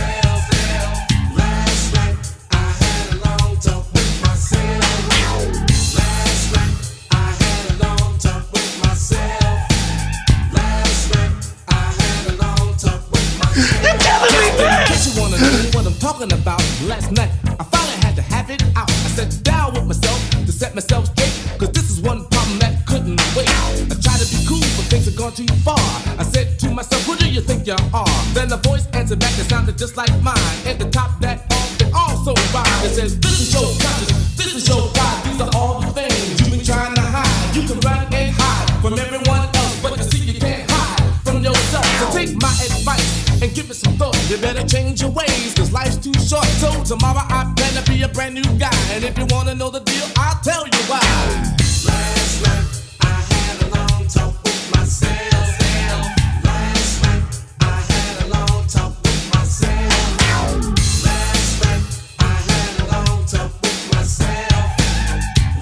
Talking about last night, I finally had to have it out. I sat down with myself to set myself straight, cause this is one problem that couldn't wait. I tried to be cool, but things had gone too far. I said to myself, who do you think you are? Then a voice answered back that sounded just like mine. At the top that often also rhymes. It says, this is your conscience, this is your pride. These are all the things you've been trying to hide. You can run and hide from everyone else, but you see you can't hide from yourself. So take my advice and give it some thought. You better change your ways, cause life's too short. So tomorrow I plan to be a brand new guy, and if you wanna know the deal, I'll tell you why. Last night I had a long talk with myself. Last night I had a long talk with myself. Last night I had a long talk with myself.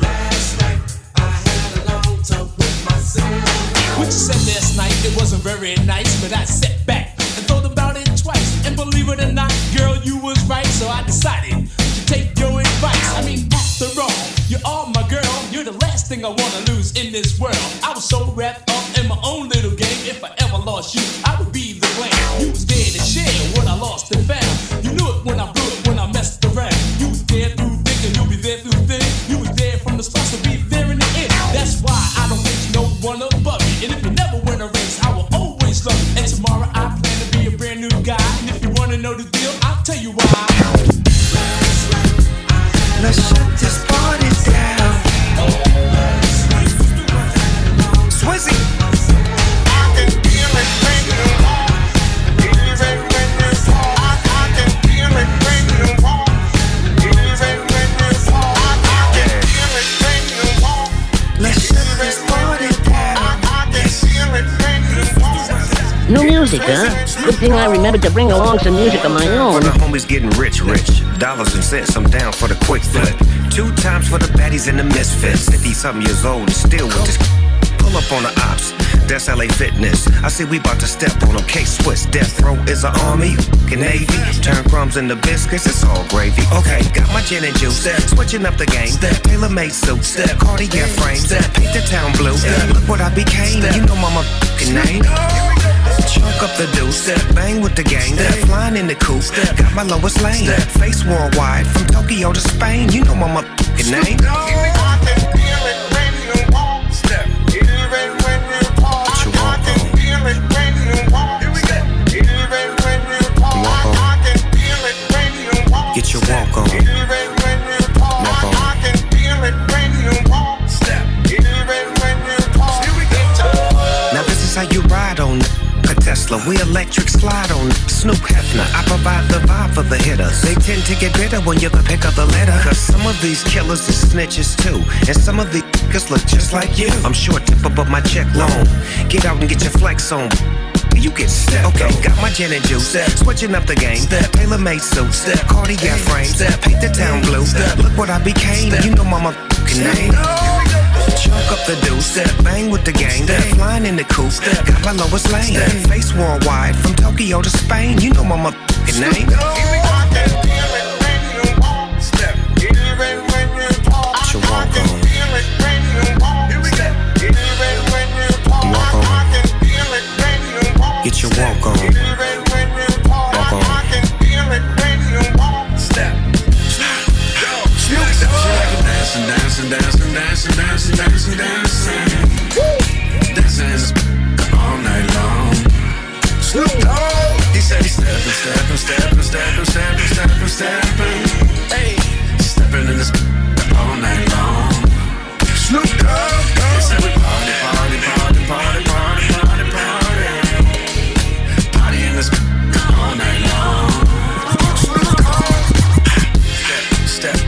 Last night I had a long talk with myself. What you said last night, it wasn't very nice, but I sat back and thought about it twice. And believe it or not, girl, you was right, so I decided to take your advice. I mean, after all, you're all my girl. You're the last thing I wanna lose in this world. I was so wrapped up in my own little game. If I ever lost you, I would be the blame. You was there to share what I lost and found. You knew it when I blew it, when I messed around. You was there through thick and you'll be there through thin. You was there from the start, so be there in the end. That's why I don't reach no one above me. And if you never win a race, I will always love you. And tomorrow I plan to be a brand new guy. And if you wanna know the deal, I'll tell you why. Let's shut this party down. Swizzy. I can feel it when you walk. Even when you fall. I can feel it when you walk. Even when you fall. I can feel it when you walk. Let's shut this party down. I can feel it when you walk. New music, huh? Good thing I remembered to bring along some music of my own. For the homies getting rich. Dollars and cents, I'm down for the quick flip. 2 times for the baddies and the misfits. 50-something years old and still with this. Pull up on the ops. that's LA Fitness. I see we about to step on them. K-Swiss, death row is an army, Navy. Turn crumbs into biscuits, it's all gravy. Okay, got my gin and juice, switching up the game. Tailor-made suits, cardiac frames, paint the town blue. Look what I became, you know my motherfucking name. Chunk up the deuce, bang with the gang, flying in the coupe, got my lowest lane, face worldwide, from Tokyo to Spain, you know my motherfucking name. Get your walk on. Walk on. Now this is how you ride on a Tesla. We electric slide on Snoop Hefner. I provide the vibe for the hitters. They tend to get bitter when you pick up the litter. Cause some of these killers is snitches too. And some of these niggas look just like you. I'm short tip but my check long. Get out and get your flex on. You get stepped. Okay, got my gin and juice, switching up the game. Tailor-made suits, cardiac frames, paint the town blue. Look what I became, you know my motherfucking name. Chunk up the deuce, bang with the gang, flying in the coupe, got my lowest lane. Face worldwide, from Tokyo to Spain, you know my motherfucking name. Get your walk on. Walk on. Get your walk on. Walk on. Step. Dancing, dancing, dancing, dancing, dancing, dancing, dancing. Dancing all night long. Snoop Dogg. He said he's stepping, stepping, stepping, stepping, stepping, stepping. Hey, stepping in this all night long. Snoop Dogg. He said we party, party, party, party, party, party, party. All night long. Step, step,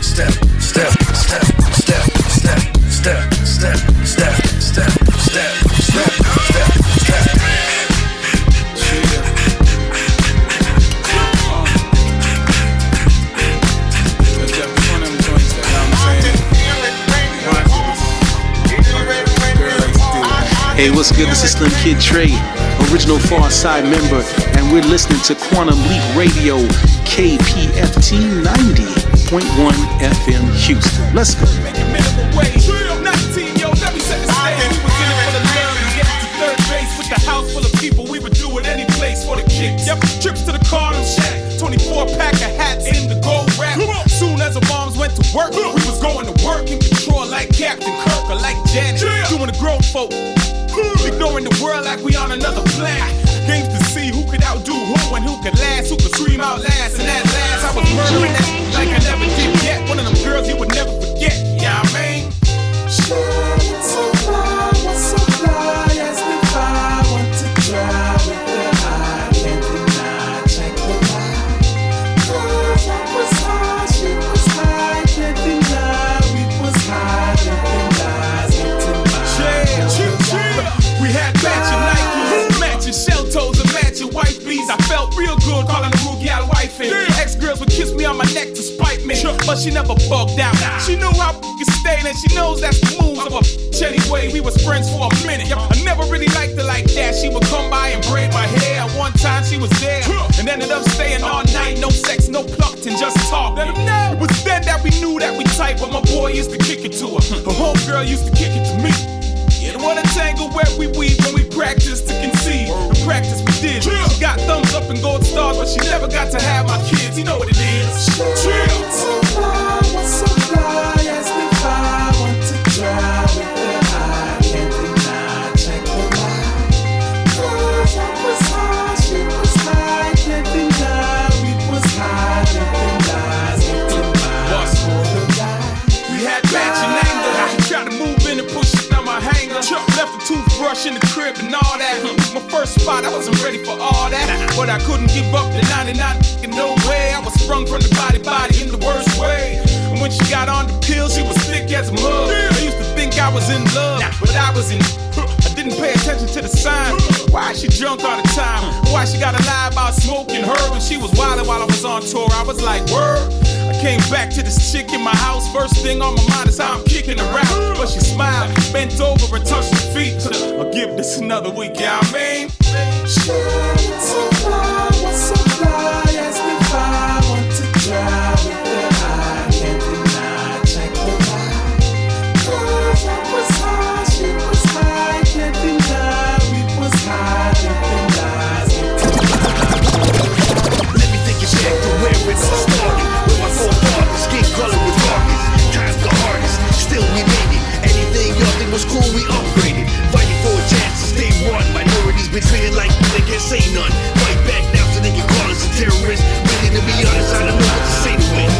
step, step, step, step, step, step, step, step, step, step, step, step, step. Hey, what's good? This is Slim Kid Trey, original Far Side member, and we're listening to Quantum Leap Radio, KPFT 90.1 FM Houston. Let's go. The house full of people, we would do it any place for the kicks. Yep, trips to the Cardinal Shack, 24 pack of hats in the gold wrap. Soon as the moms went to work, we was going to work in control like Captain Kirk or like Janet, doing the grown folk, ignoring the world like we on another planet. Games to see who could outdo who and who could last, who could scream out last. And at last, I was murdering that like I never did yet. One of them girls you would never forget. Yeah, I mean, so fly as the fire. Want to drive with the eye, can't deny, check the lie. Cause I was high, she was high, can't deny, we was high, can't deny, we had matching Nikes, matching shell toes and matching white bees. I felt real good calling the rookie out wifey. Ex-girls would kiss me on my neck to spite me, but she never bugged out. She knew how I stayed and she knows that's the moves of a bitch anyway. We was friends for a minute. I never really liked her like that. She would come by and braid my hair. One time she was there and ended up staying all night. No sex, no plucked, and just talk. It was then that we knew that we tight, but my boy used to kick it to her. Her homegirl used to kick it to me. And what a tangle where we weave when we practice to conceive. The practice we did. She got thumbs up and gold stars, but she never got to have my kids. You know what it is. So fly as the fire. Want to drive with the eye, can't deny, check the lie. Cause I was high, she was high, can't deny, we was high, can't deny, we had matching anger. I tried to move in and push it down my hanger. Left the toothbrush in the crib and all that. My first spot, I wasn't ready for all that. But I couldn't give up the 99 in no way. I was sprung from the body in the worst way. And when she got on the pills, she was thick as mud. I used to think I was in love, but I was in. I didn't pay attention to the sign. Why she drunk all the time? Why she gotta lie about smoking her when she was wildin' while I was on tour? I was like, word. I Came back to this chick in my house. First thing on my mind is how I'm kicking her out. But she smiled, bent over and touched her feet. I'll give this another week, yeah, I mean. So fly, what's so fly? Ask if I want to try with her. I can't deny, check the lie. 'Cause I was high, she was high. Can't deny, we was high. Living lies, Let me take it back to where it all started. With my forefathers, skin color was darkest. Times the hardest, still we made it. Anything y'all think was cool, we upgraded. Fighting for a chance to stay one. Minorities been treated like they can't say none. Fight back now so they can call us a terrorist. Really, to be honest, I don't know what to say to it.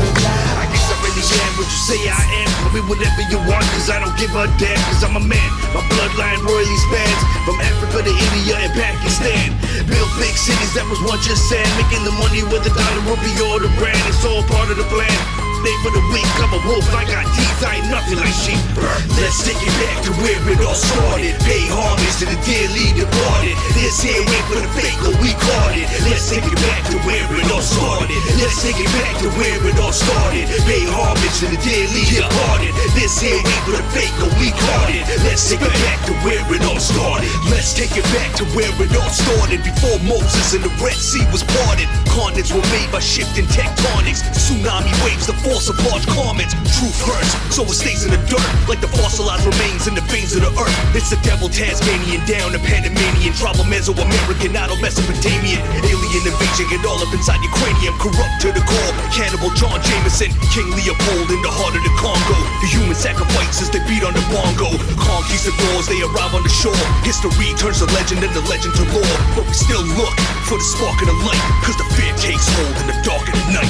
I guess I really am what you say I am. Call me whatever you want, cause I don't give a damn. Cause I'm a man, my bloodline royally spans from Africa to India and Pakistan. Built big cities that was once just sand. Making the money with the dollar, rupee, or the brand. It's all part of the plan. Day for the week, I'm a wolf, I got teeth, I ain't nothing like sheep. Let's take it back to where it all started. Pay homage to the dearly departed. This here ain't for the fake, but we caught it. Let's take it back to where it all started. Let's take it back to where it all started. Pay homage to the dearly departed. This here ain't for the fake, but we caught it. Let's take it back to where it all started. Let's take it back to where it all started. Before Moses and the Red Sea was parted, continents were made by shifting tectonics. Tsunami waves, the force of large comets. Truth hurts, so it stays in the dirt, like the fossilized remains in the veins of the earth. It's the devil Tasmanian down to Panamanian, tribal Mesoamerican, out of Mesopotamian. Alien invasion, get all up inside your cranium, corrupt to the core. Cannibal John Jameson, King Leopold in the heart of the Congo. The human sacrifices, they beat on the bongo. Conquistadors, they arrive on the shore. History turns to legend and the legend to lore. But we still look for the spark of the light, cause the fear takes hold in the dark of the night.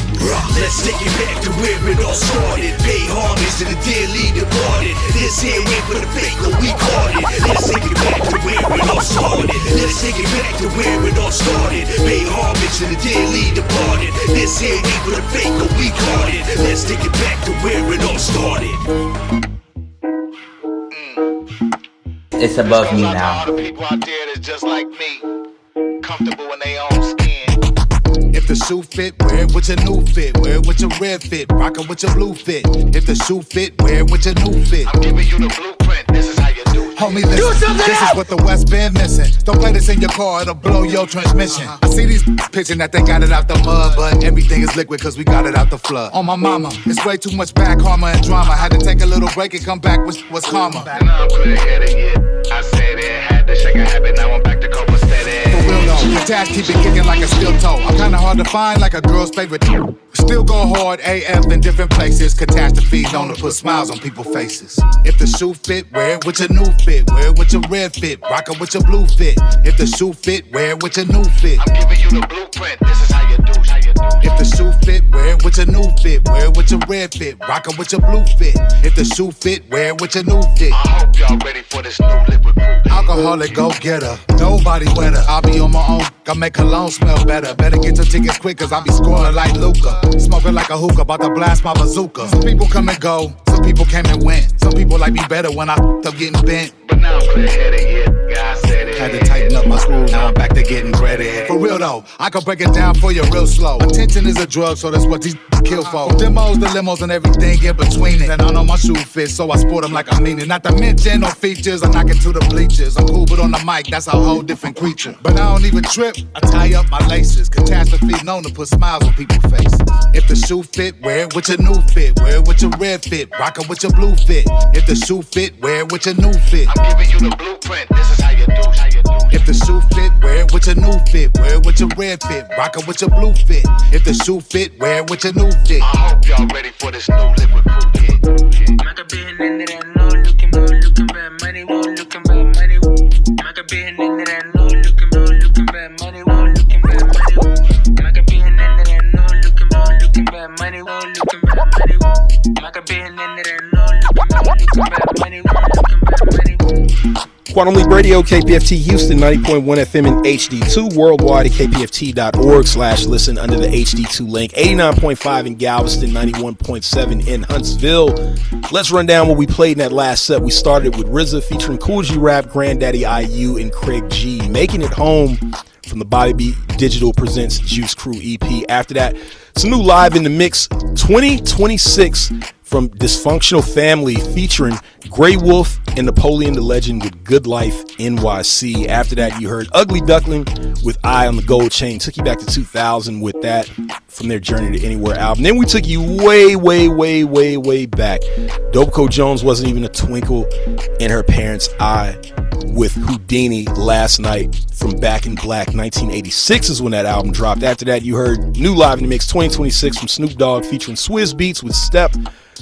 Let's take it back to where it all started. Pay homage to the dearly departed. This here ain't for the fake, but we caught it. Let's take it back to where it all started. Let's take it back to where it all started. Pay homage to the dearly departed. This here ain't for the fake, but we caught it. Let's take it back to where it all started. It's above me now. All the people out there that's just like me, comfortable in their own skin. If the shoe fit, wear it with your new fit. Wear it with your red fit, rock it with your blue fit. If the shoe fit, wear it with your new fit. I'm giving you the blueprint, this is how you do it. Homie, listen, this is what the West been missing. Don't play this in your car, it'll blow your transmission. I see these pitching that they got it out the mud, but everything is liquid cause we got it out the flood. On my mama, it's way too much back karma and drama. Had to take a little break and come back with what's karma. And I'm clear headed, yeah. I said it, had to shake a habit, now I'm back to cope with steady. For real though, the task keep it kicking like a steel toe. I'm kinda hard to find like a girl's favorite. Still go hard AF in different places. Catastrophe known to put smiles on people's faces. If the shoe fit, wear it with your new fit. Wear it with your red fit, rock it with your blue fit. If the shoe fit, wear it with your new fit. I'm giving you the blueprint, this is how you do, how you do. If the shoe fit, wear it with your new fit. Wear it with your red fit, rock it with your blue fit. If the shoe fit, wear it with your new fit. I hope y'all ready for this new liquid proof. Alcoholic go-getter, nobody wetter. I'll be on my own, I make cologne smell better. Better get your tickets quick, cause I'll be scoring like Luca. Smoking like a hookah, about to blast my bazooka. Some people come and go, some people came and went. Some people like me better when I up getting bent. But now I'm clear headed, yeah, God said it. Had to tighten up my screws, now I'm back to getting ready. For real though, I can break it down for you real slow. Attention is a drug, so that's what these kill for. From demos to limos and everything in between it. And I know my shoe fits, so I sport them like I mean it. Not to mention no features, I knock it to the bleachers. I'm cool, but on the mic, that's a whole different creature. But I don't even trip, I tie up my laces. Catastrophe known to put smiles on people's faces. If the shoe fit, wear it with your new fit. Wear it with your red fit, rock it with your blue fit. If the shoe fit, wear it with your new fit. I'm giving you the blueprint, this is how you do, how you do. If the shoe fit, wear it with your new fit. Wear it with your red fit, rock it with your blue fit. If the shoe fit, wear it with your new fit. I hope y'all ready for this new liquid proof. Maka being in there, no looking bad, money won't looking bad, money. Maka being in there, no looking bad, money won't looking bad, money. Maka being in there, no looking bad, money won't looking bad, money. Maka being in there, no looking bad, money won't looking bad, money. Quantum Leap Radio, KPFT Houston, 90.1 FM in HD2, worldwide at kpft.org/listen under the HD2 link, 89.5 in Galveston, 91.7 in Huntsville. Let's run down what we played in that last set. We started with RZA featuring Cool G Rap, Granddaddy IU, and Craig G. Making It Home from the Bobby B Digital Presents Juice Crew EP. After that, some new Live in the Mix 2026 from Dysfunctional Family featuring Grey Wolf and Napoleon the Legend with Good Life NYC. After that, you heard Ugly Duckling with Eye on the Gold Chain. Took you back to 2000 with that from their Journey to Anywhere album. Then we took you way back. Dopeco Jones Wasn't Even a Twinkle in Her Parents' Eye with Houdini Last Night from Back in Black. 1986 is when that album dropped. After that, you heard new Live in the Mix 2026 from Snoop Dogg featuring Swizz Beatz with Step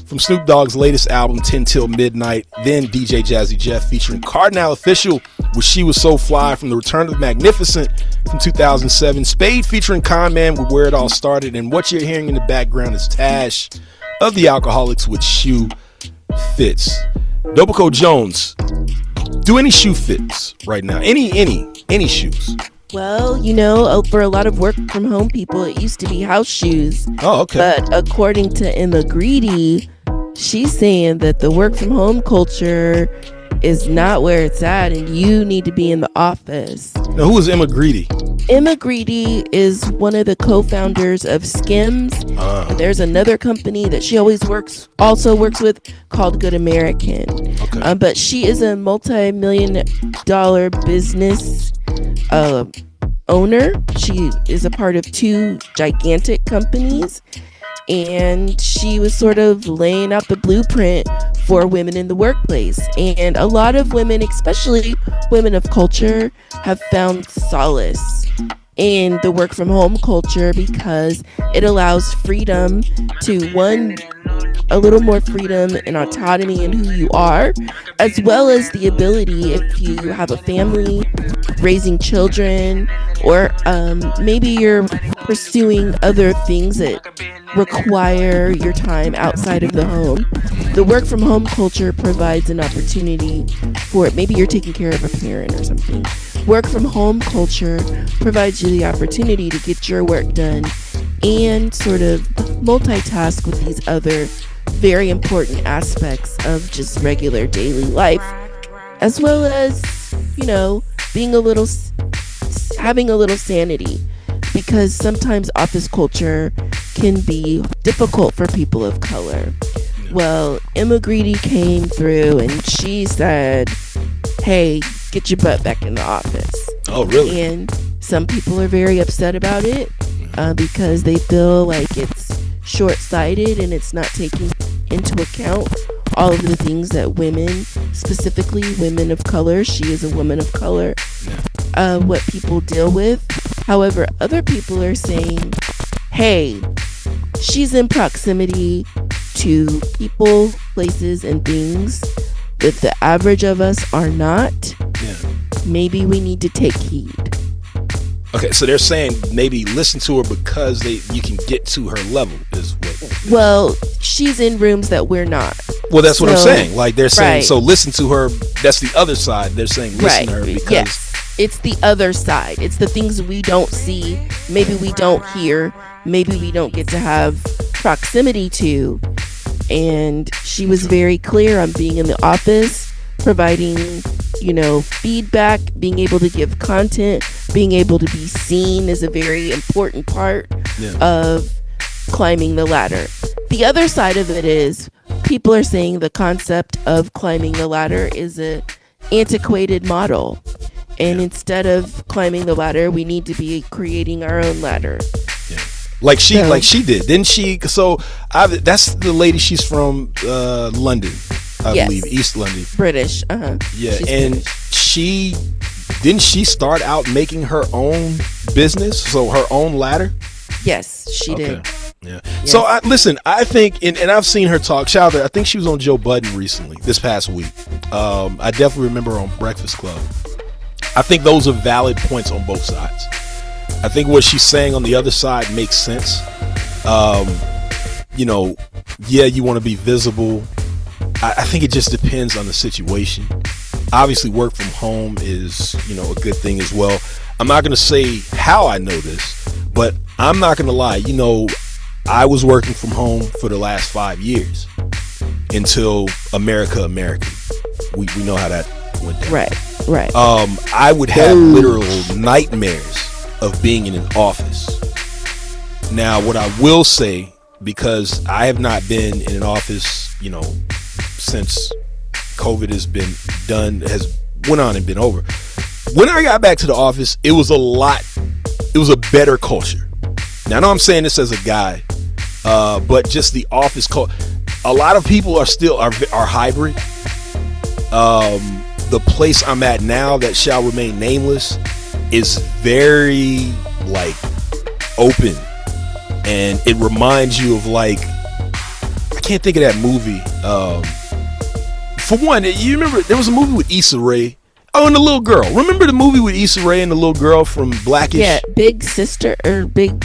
from Snoop Dogg's latest album 10 Till Midnight. Then DJ Jazzy Jeff featuring Cardinal Official with She Was So Fly from The Return of the Magnificent from 2007. Spade featuring Con Man with Where It All Started. And what you're hearing in the background is Tash of the Alcoholics with Shoe Fits. Dopeco Jones, do any shoe fits right now? Any shoes? Well, for a lot of work from home people, it used to be house shoes. Oh, okay. But according to Emma Greedy, she's saying that the work from home culture is not where it's at, and you need to be in the office. Now, who is Emma Greedy? Emma Greedy is one of the co-founders of Skims. And there's another company that she also works with called Good American. Okay. But she is a multi-million-dollar business owner. She is a part of 2 gigantic companies, and she was sort of laying out the blueprint for women in the workplace. And a lot of women, especially women of culture, have found solace in the work from home culture because it allows freedom to, one, a little more freedom and autonomy in who you are, as well as the ability, if you have a family, raising children, or maybe you're pursuing other things that require your time outside of the home. The work from home culture provides an opportunity for it. Maybe you're taking care of a parent or something. Work from home culture provides you the opportunity to get your work done and sort of multitask with these other very important aspects of just regular daily life, as well as, being having a little sanity, because sometimes office culture can be difficult for people of color. Well, Emma Greedy came through and she said, hey, get your butt back in the office. Oh, really? And some people are very upset about it because they feel like it's short-sighted and it's not taking into account all of the things that women, specifically women of color, she is a woman of color, what people deal with. However, other people are saying, hey, she's in proximity to people, places, and things that the average of us are not. Maybe we need to take heed. Okay, so they're saying maybe listen to her because you can get to her level is what. Well, she's in rooms that we're not. Well, that's what I'm saying. Like they're saying, right. So listen to her. That's the other side. They're saying listen to her because. Yes, it's the other side. It's the things we don't see. Maybe we don't hear. Maybe we don't get to have proximity to. And she was very clear on being in the office, providing, feedback, being able to give content, being able to be seen is a very important part of climbing the ladder. The other side of it is people are saying the concept of climbing the ladder is an antiquated model. And instead of climbing the ladder, we need to be creating our own ladder. Like she did, didn't she? So that's the lady. She's from London, I believe, East London. British, Yeah, she's and British. didn't she start out making her own business? So her own ladder. Yes, she did. Yeah. Yes. So I think, and I've seen her talk. Shout out there. I think she was on Joe Budden recently, this past week. I definitely remember her on Breakfast Club. I think those are valid points on both sides. I think what she's saying on the other side makes sense. You want to be visible. I think it just depends on the situation. Obviously, work from home is, a good thing as well. I'm not going to say how I know this, but I'm not going to lie. I was working from home for the last 5 years until America. We know how that went down. Right. I would have literal nightmares of being in an office. Now, what I will say, because I have not been in an office, since COVID has went on and been over. When I got back to the office, it was a better culture. Now, I know I'm saying this as a guy, but just the office culture. A lot of people are hybrid. The place I'm at now that shall remain nameless is very open, and it reminds you of I can't think of that movie. For one, you remember there was a movie with Issa Rae. Oh, and the little girl. Remember the movie with Issa Rae and the little girl from Blackish? Yeah, Big Sister or Big.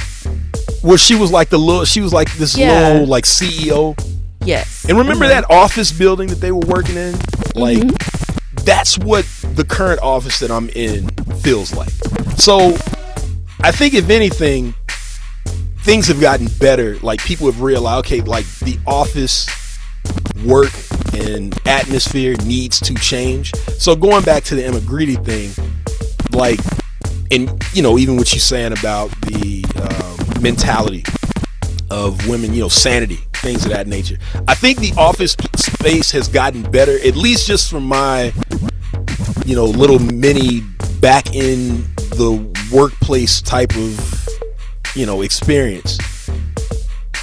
Where she was this little CEO. Yes. And remember that office building that they were working in? That's what the current office that I'm in feels like. So I think if anything, things have gotten better. People have realized, okay, the office work and atmosphere needs to change. So going back to the Emma Greedy thing, and even what you're saying about the mentality of women, sanity, things of that nature. I think the office space has gotten better, at least just from my, little mini back in the workplace type of, experience.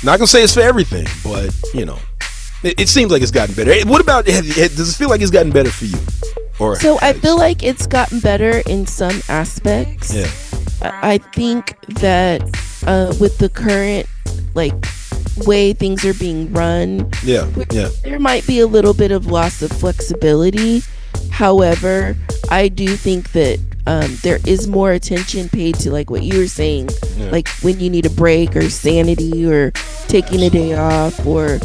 Not gonna say it's for everything, but it seems like it's gotten better. What about, does it feel like it's gotten better for you? So I feel like it's gotten better in some aspects. Yeah. I think that with the current way things are being run, there might be a little bit of loss of flexibility. However, I do think that there is more attention paid to what you were saying, when you need a break or sanity or taking a day off or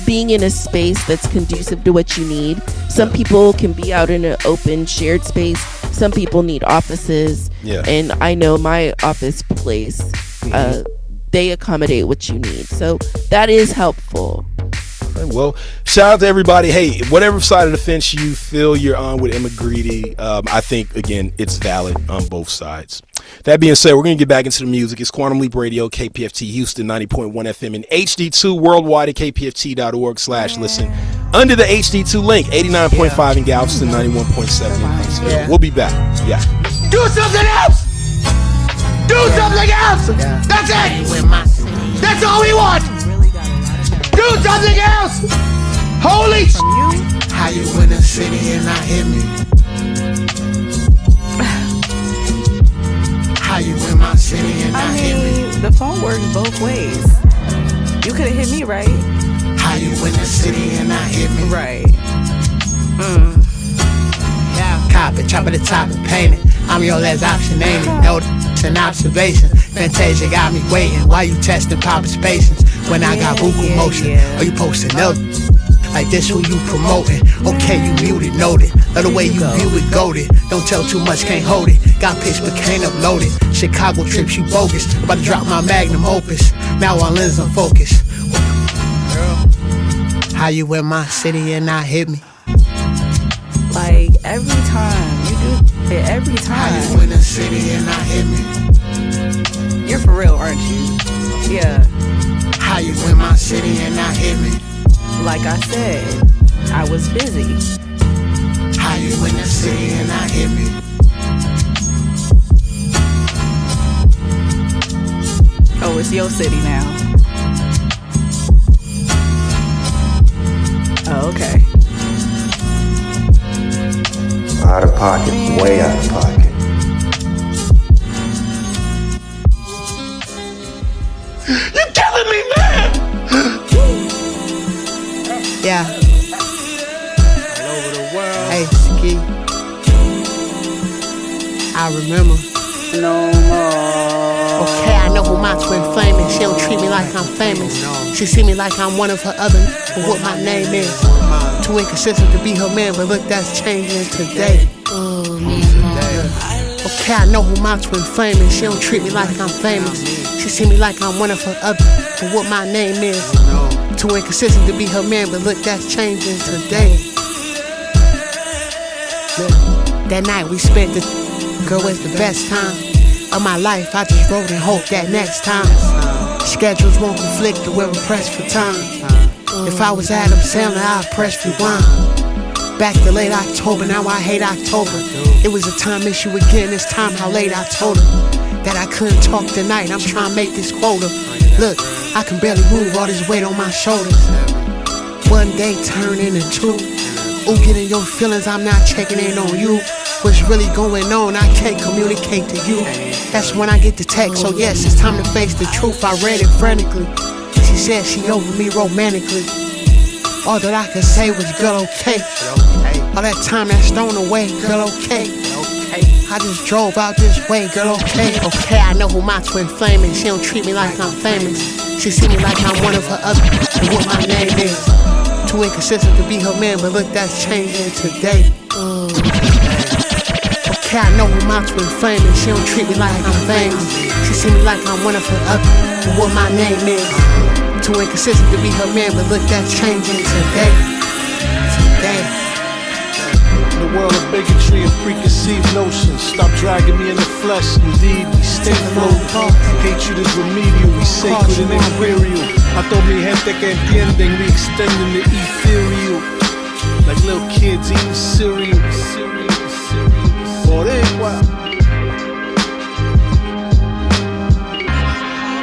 being in a space that's conducive to what you need. Some people can be out in an open shared space. Some people need offices. And I know my office place, they accommodate what you need. So that is helpful. Well, shout out to everybody. Hey, whatever side of the fence you feel you're on with Emma Greedy, I think, again, it's valid on both sides. That being said, we're going to get back into the music. It's Quantum Leap Radio, KPFT Houston, 90.1 FM, and HD2 worldwide at kpft.org/listen. Under the HD2 link, 89.5 in Galveston, 91.7 in Huntsville. We'll be back. Yeah. Do something else! Do something else! That's it! That's all we want! Do something else! Holy How you in the city and not hit me? How you in my city and not hit me? The phone works both ways. You could have hit me, right? How you in the city and not hit me? Right. Yeah, cop it, chop it, the top and paint it. I'm your last option, ain't it? No, it's an observation. Fantasia got me waiting. Why you testing Papa's patience? When I got vocal motion, or you posting no like this who you promoting? Okay, you muted, noted. Love the way you view it, goated. Don't tell too much, can't hold it. Got pitched but can't upload it. Chicago trips, you bogus. About to drop my magnum opus. Now our lens on focus. How you in my city and not hit me? Every time you do it, every time. How you in the city and not hit me? You're for real, aren't you? Yeah. How you in my city and not hit me? Like I said, I was busy. How you in the city and not hit me? Oh, it's your city now. Oh, okay. Out of pocket, way out of pocket. You're killing me, man! Yeah. All over the world. Hey, Ski. I remember. No more. Okay, I know who my twin flame is. She don't treat me like I'm famous. She see me like I'm one of her other but what my name is. Too inconsistent to be her man, but look, that's changing today. Okay, I know who my twin flame is. She don't treat me like I'm famous. She see me like I'm one of her other but what my name is. Too inconsistent to be her man, but look, that's changing today. That night we spent the girl, it's the best time. of my life, I just wrote and hope that next time schedules won't conflict or we're pressed for time. If I was Adam Sandler, I'd press rewind. Back to late October, now I hate October. It was a time issue again, this time how late I told him that I couldn't talk tonight, I'm trying to make this quota. Look, I can barely move, all this weight on my shoulders. One day turn into two. Ooh, getting your feelings, I'm not checking in on you. What's really going on, I can't communicate to you. That's when I get the text, so yes, it's time to face the truth. I read it frantically. She said she over me romantically. All that I could say was, girl, okay. All that time that stone away, girl, okay. I just drove out this way, girl, okay. Okay, I know who my twin flame is. She don't treat me like I'm famous. She see me like I'm one of her other, and what my name is. Too inconsistent to be her man, but look, that's changing today. Okay, I know who my twin flame is. She don't treat me like I'm famous. She see me like I'm one of her other, and what my name is. Too inconsistent to be her man, but look, that's changing today. In the world of bigotry and preconceived notions, stop dragging me in the flesh. Indeed, we stay floating. Hatred is remedial, we sacred and imperial. I thought mi gente que entienden, we extending the ethereal. Like little kids eating cereal. Boricua.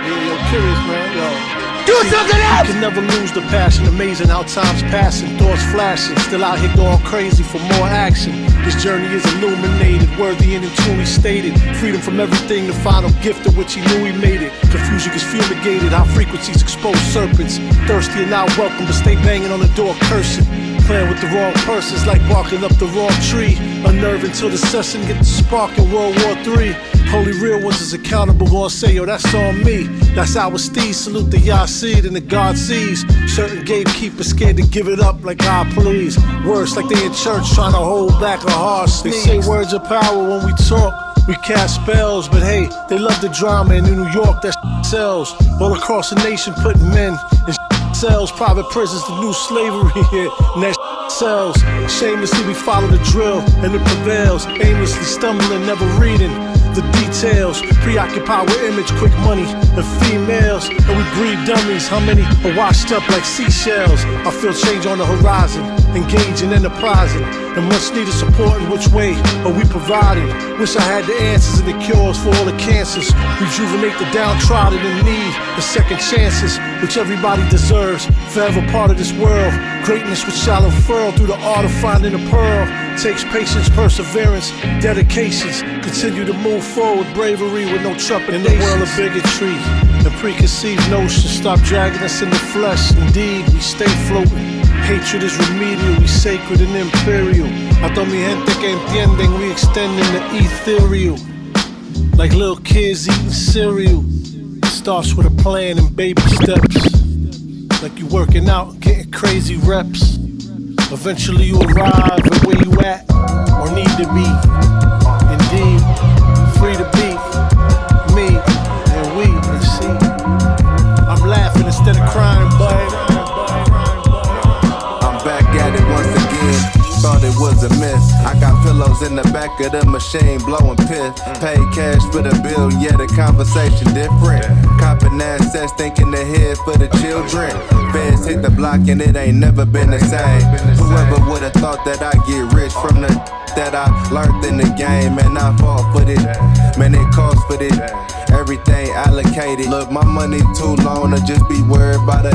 Yeah, yo, curious, man, yo. Do something else! You can never lose the passion. Amazing how time's passing, thoughts flashing. Still out here going crazy for more action. This journey is illuminated, worthy and truly stated. Freedom from everything, the final gift of which he knew he made it. Confusion gets fumigated, high frequencies expose serpents. Thirsty and not welcome, but stay banging on the door cursing. Playing with the wrong persons, like barking up the wrong tree. Unnerving till the session get the spark in World War III. Holy real ones is accountable, gonna say, yo, that's on me. That's our Steve, salute the Yasid and the God sees. Certain gatekeepers scared to give it up like I please. Worse, like they in church trying to hold back a hard sneeze. They say words of power when we talk. We cast spells, but hey, they love the drama, and in New York that sells. All across the nation putting men in cells, private prisons, the new slavery here, and that sells. Shamelessly we follow the drill, and it prevails. Aimlessly stumbling, never reading the details. Preoccupied with image, quick money, and females. And we breed dummies, how many are washed up like seashells? I feel change on the horizon, engaging, enterprising, and much needed support in which way are we providing? Wish I had the answers and the cures for all the cancers. Rejuvenate the downtrodden in need of second chances, which everybody deserves. Forever part of this world, greatness which shall unfurl through the art of finding a pearl. Takes patience, perseverance, dedications. Continue to move forward, bravery with no trepidation. In the world of bigotry and preconceived notions, stop dragging us in the flesh. Indeed, we stay floating. Hatred is remedial, we sacred and imperial. A toda mi gente que entienden, we extending the ethereal. Like little kids eating cereal. Starts with a plan and baby steps. Like you working out, getting crazy reps. Eventually you arrive at where you at or need to be. Indeed, free to be me and we and see. I'm laughing instead of crying, but I'm back at it once again. Thought it was a miss. I got pillows in the back of the machine blowing piss. Paid cash for the bill, yeah, the conversation different. Copping assets, thinking ahead for the children. Feds hit the block and it ain't never been the same. Whoever would've thought that I'd get rich from the that I learned in the game, and I fought for this. Man, it cost for this. Everything allocated. Look, my money too long to just be worried about it.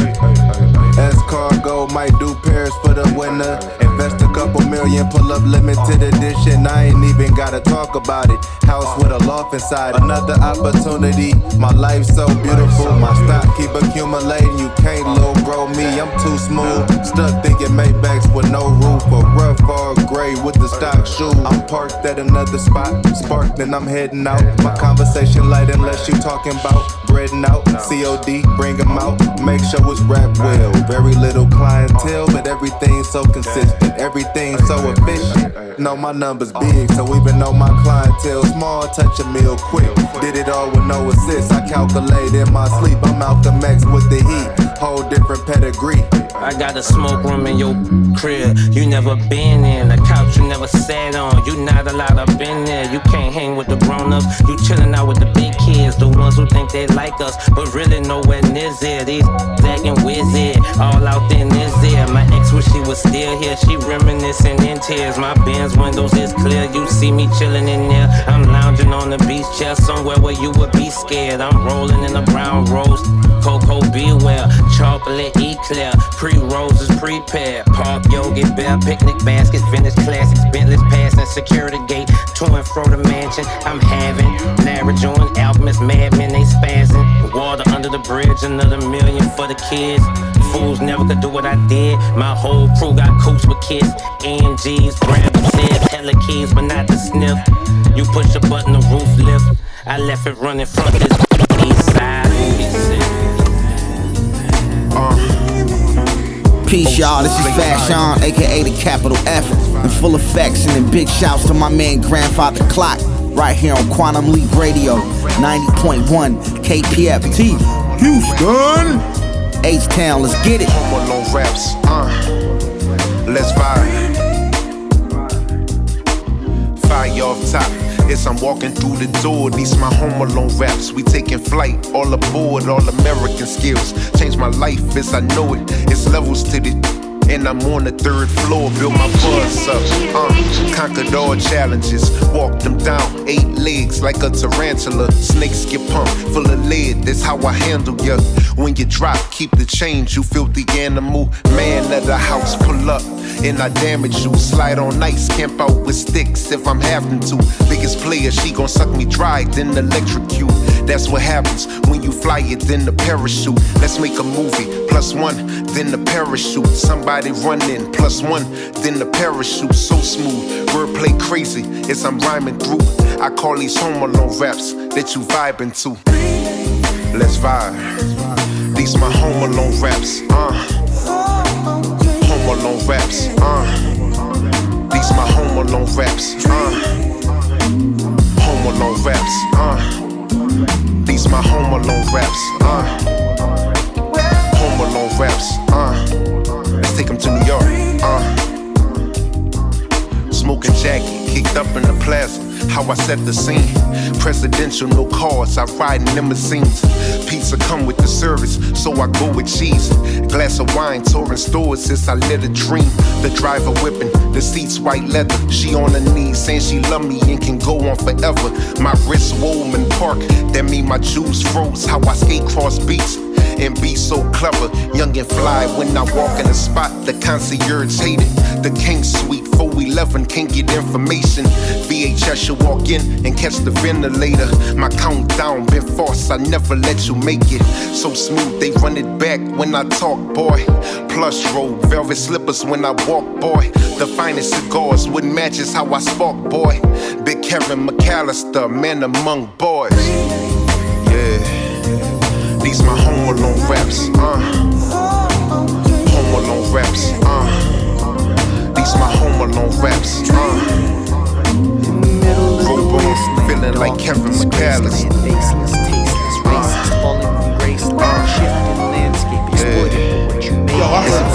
Escargot might do Paris for the winter. Invest a couple million, pull up limited edition. I ain't even gotta talk about it. House with a loft inside, another opportunity. My life's so beautiful, my stock keep accumulating. You can't low bro me, I'm too smooth. Stuck thinking Maybachs with no roof, or rough or gray with the stock shoes. I'm parked at another spot, sparked and I'm heading out. My conversation light unless you talking about breading out. COD, bring them out, make sure it's rap well. Very little clientele, but everything so consistent, everything so efficient. Know my numbers big, so even though my clientele small, touch a meal quick. Did it all with no assist, I calculate in my sleep. I'm Malcolm X with the heat. whole different pedigree. I got a smoke room in your crib you never been in, a couch you never sat on. You not allowed up in there. You can't hang with the grown-ups. You chillin' out with the big kids, the ones who think they like us, but really nowhere near there. These acting wizard, all out in this there. My ex wish she was still here. She reminiscing in tears. My Benz windows is clear. You see me chillin' in there. I'm lounging on the beach chair somewhere where you would be scared. I'm rolling in a brown rose. Cocoa beware, chocolate eclair, pre-roses prepared, park yoga bear, picnic baskets, vintage classics, Bentleys passing security gate, to and fro the mansion. I'm having Larry Jones, Alchemist, Madmen, they spazzing. Water under the bridge, another million for the kids. Fools never could do what I did. My whole crew got coops with kids, AMGs, grab said hella keys, but not the sniff. You push a button, the roof lift. I left it running front this east side. Peace, y'all. This is Fashion, aka the capital F, in full affection and big shouts to my man Grandfather Clock, right here on Quantum Leap Radio, 90.1 KPFT Houston. H-Town, let's get it. Home Alone raps, let's vibe. Fire off top. As I'm walking through the door, these my Home Alone raps. We taking flight, all aboard, all American skills. Change my life as I know it. It's levels to the, and I'm on the 3rd floor. Build my buzz up, conquered all challenges. Walk them down, 8 legs like a tarantula. Snakes get pumped, full of lead. That's how I handle ya. When you drop, keep the change. You filthy animal, man of the house. Pull up, and I damage you. Slide on ice, camp out with sticks if I'm having to. Biggest player, she gon' suck me dry, then electrocute. That's what happens when you fly it, then the parachute. Let's make a movie, +1, then the parachute. Somebody run in, +1, then the parachute. So smooth, wordplay crazy as I'm rhyming through. I call these Home Alone raps that you vibing to. Let's vibe. These my Home Alone raps, Home Alone raps, These my Home Alone raps, Home Alone raps, These my Home Alone raps, Home Alone raps, Let's take 'em to New York, Smoking jacket, kicked up in the plaza. How I set the scene. Presidential, no cars, I ride in limousines. Pizza come with the service, so I go with cheese. Glass of wine, touring stores since I lit a dream. The driver whipping, the seats white leather. She on her knees saying she love me and can go on forever. My wrist Woolman Park, that mean my juice froze. How I skate cross beats and be so clever, young and fly. When I walk in the spot, the concierge hate it. The King Suite 411 can't get information. VHS, you walk in and catch the ventilator. My countdown been forced, I never let you make it. So smooth, they run it back when I talk, boy. Plush robe, velvet slippers when I walk, boy. The finest cigars with matches how I spark, boy. Big Kevin McAllister, man among boys. Yeah. These my Home Alone raps, Home Alone raps, These my Home Alone raps, Robo, feeling like Kevin McAllister. Faceless, tasteless, racist, falling from graceland, shifting landscape, exploited for what you made. Yo, I heard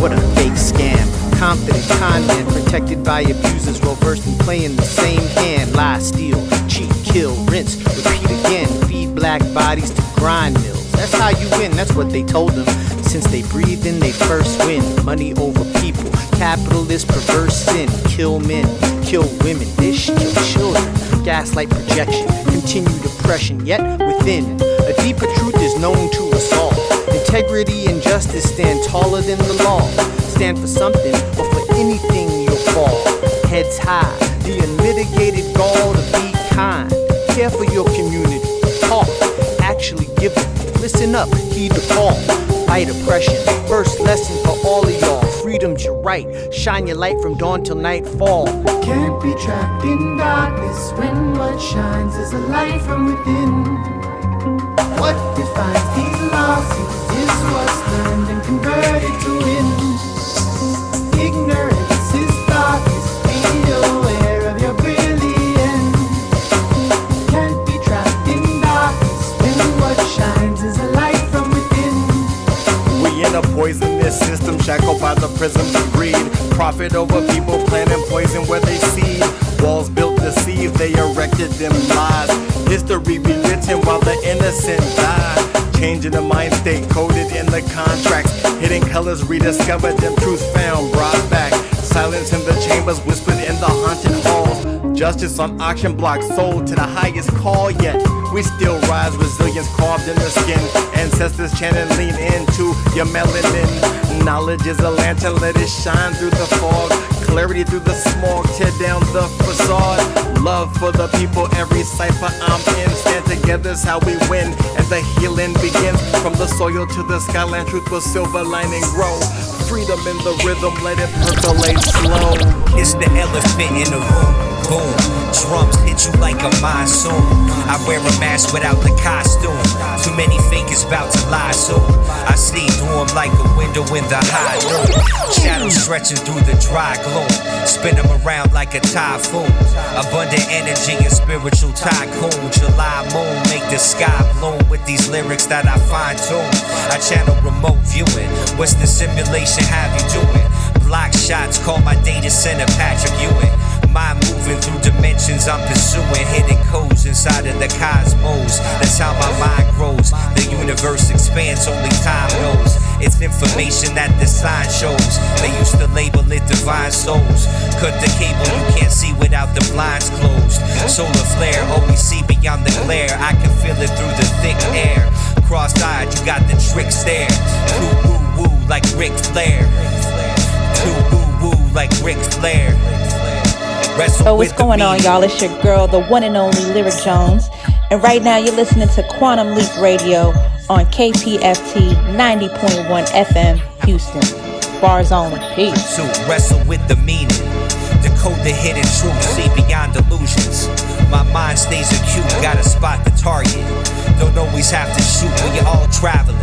What a fake scam. Confident con man protected by abusers, well versed in playing the same hand. Lie, steal, cheat, kill, rinse, repeat again. Feed black bodies to grind mills. That's how you win, that's what they told them. Since they breathed in, they first win. Money over people, capitalist perverse sin. Kill men, kill women, dish, kill children. Gaslight projection, continued oppression. Yet within, a deeper truth is known to us all. Integrity and justice stand taller than the law. Stand for something or for anything you'll fall. Heads high, the unmitigated gall to be kind. Care for your community, talk, actually give it. Listen up, heed the call. Fight oppression, first lesson for all of y'all. Freedom's your right, shine your light from dawn till nightfall. Can't be trapped in darkness when what shines is a light from within. What defines these losses is what's learned and converted to win. Ignorance is darkness, be aware of your brilliance. Can't be trapped in darkness when prisms of greed. Profit over people, planting poison where they seed. Walls built to deceive, they erected them lies. History rewritten while the innocent die. Changing the mind state, coded in the contracts. Hidden colors rediscovered, them truths found, brought back. Silence in the chambers, whispered in the haunted halls. Justice on auction blocks, sold to the highest call yet. We still rise, resilience carved in the skin. Ancestors chanting, lean into your melanin. Knowledge is a lantern, let it shine through the fog. Clarity through the smog, tear down the facade. Love for the people, every cipher I'm in. Stand together's how we win, and the healing begins. From the soil to the skyline, truth will silver lining grow. Freedom in the rhythm, let it percolate slow. It's the elephant in the room. Boom, drums hit you like a monsoon. I wear a mask without the costume. Too many fakers bout to lie soon. I see through them like a window in the high noon. Shadows stretching through the dry gloom. Spin them around like a typhoon. Abundant energy and spiritual tycoon. July moon make the sky bloom with these lyrics that I fine tune. I channel remote viewing. What's the simulation have you doing? Block shots, call my data center Patrick Ewing. Mind moving through dimensions, I'm pursuing hidden codes inside of the cosmos. That's how my mind grows. The universe expands, only time knows. It's information that the sign shows. They used to label it divine souls. Cut the cable, you can't see without the blinds closed. Solar flare, always see beyond the glare. I can feel it through the thick air. Cross-eyed, you got the tricks there. Too woo-woo like Ric Flair. Too woo-woo like Ric Flair. So what's going on, y'all? It's your girl, the one and only Lyric Jones. And right now you're listening to Quantum Leap Radio on KPFT 90.1 FM, Houston. Bars only. Peace. To wrestle with the meaning, decode the hidden truth, see beyond illusions. My mind stays acute, gotta spot the target. Don't always have to shoot when you're all traveling.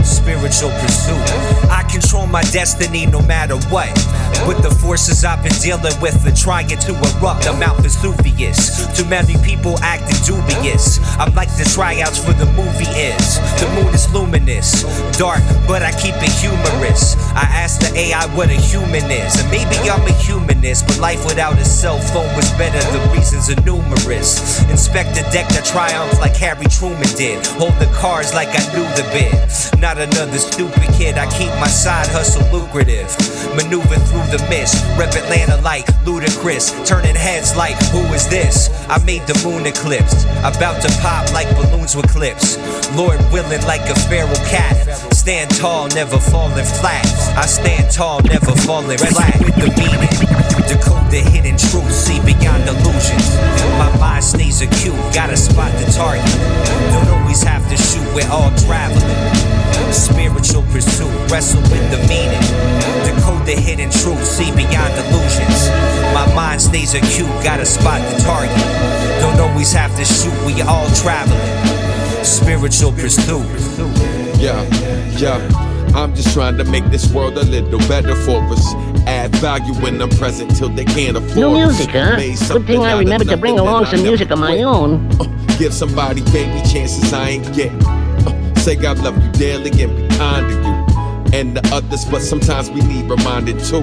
Spiritual pursuit. I control my destiny no matter what. With the forces I've been dealing with and trying to erupt, I'm Mount Vesuvius. Too many people acting dubious. I'm like the tryouts for the movie is. The moon is luminous, dark, but I keep it humorous. I ask the AI what a human is, and maybe I'm a humanist, but life without a cell phone was better. The reasons are numerous. Inspect the deck that triumphs like Harry Truman did. Hold the cards like I knew the bid. Not another stupid kid, I keep my side hustle lucrative. Maneuver through the mist, rep Atlanta like ludicrous. Turning heads like, who is this? I made the moon eclipse, about to pop like balloons with clips. Lord willing like a feral cat. Stand tall, never falling flat. I stand tall, never falling flat. With the meaning, decode the hidden truth, see beyond illusions. My mind stays acute, gotta spot the target. Don't always have to shoot, we're all traveling. Spiritual pursuit, wrestle with the meaning. Decode the hidden truth, see beyond illusions. My mind stays acute, gotta spot the target. Don't always have to shoot, we all traveling. Spiritual pursuit. Yeah, I'm just trying to make this world a little better for us. Add value when I'm present till they can't afford New music, huh? Good thing I remembered to bring along some music of my own. Give somebody baby chances I ain't getting. Say I love you dearly and be kind to you and the others, but sometimes we need reminded too.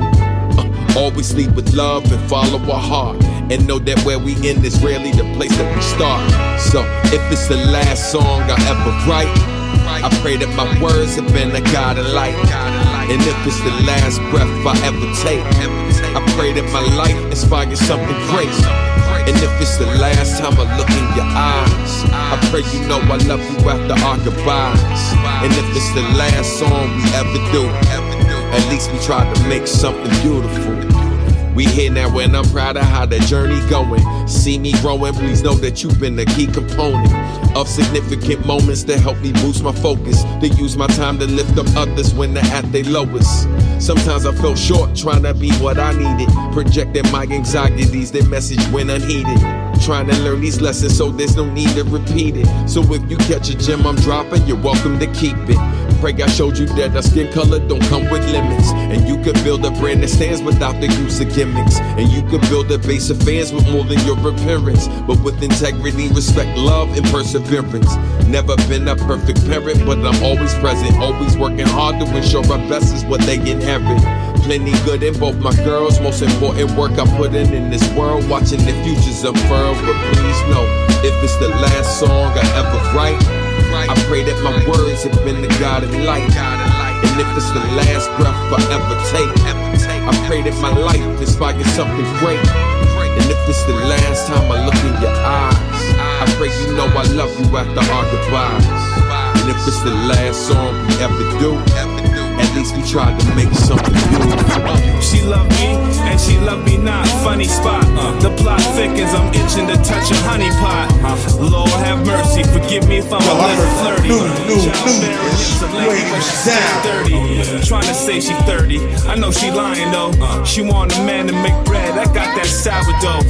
Always lead with love and follow our heart, and know that where we end is rarely the place that we start. So if it's the last song I ever write, I pray that my words have been a guiding light. And if it's the last breath I ever take, I pray that my life inspires something great. And if it's the last time I look in your eyes, I pray you know I love you after our goodbyes. And if it's the last song we ever do, at least we try to make something beautiful. We here now and I'm proud of how the journey going. See me growing, please know that you've been a key component of significant moments that help me boost my focus, to use my time to lift up others when they're at their lowest. Sometimes I fell short trying to be what I needed, projecting my anxieties, their message when unheeded. Trying to learn these lessons so there's no need to repeat it. So if you catch a gem I'm dropping, you're welcome to keep it. Pray I showed you that our skin color don't come with limits, and you can build a brand that stands without the use of gimmicks, and you can build a base of fans with more than your appearance, but with integrity, respect, love, and perseverance. Never been a perfect parent, but I'm always present, always working hard to ensure our best is what they inherit. plenty good in both my girls. Most important work I put in this world, watching the futures unfurl. But please know, if it's the last song I ever write, I pray that my words have been the guiding light. And if it's the last breath I ever take, I pray that my life inspires something great. And if it's the last time I look in your eyes, I pray you know I love you after our goodbyes. And if it's the last song we ever do, at least we tried to make something new. She loved me, and she loved me not. Funny spot, the plot thickens, I'm itching to touch a honey pot. Lord have mercy, forgive me if I'm a little flirty. Trying to say she 30, I know she lying though. She want a man to make bread, I got that sourdough.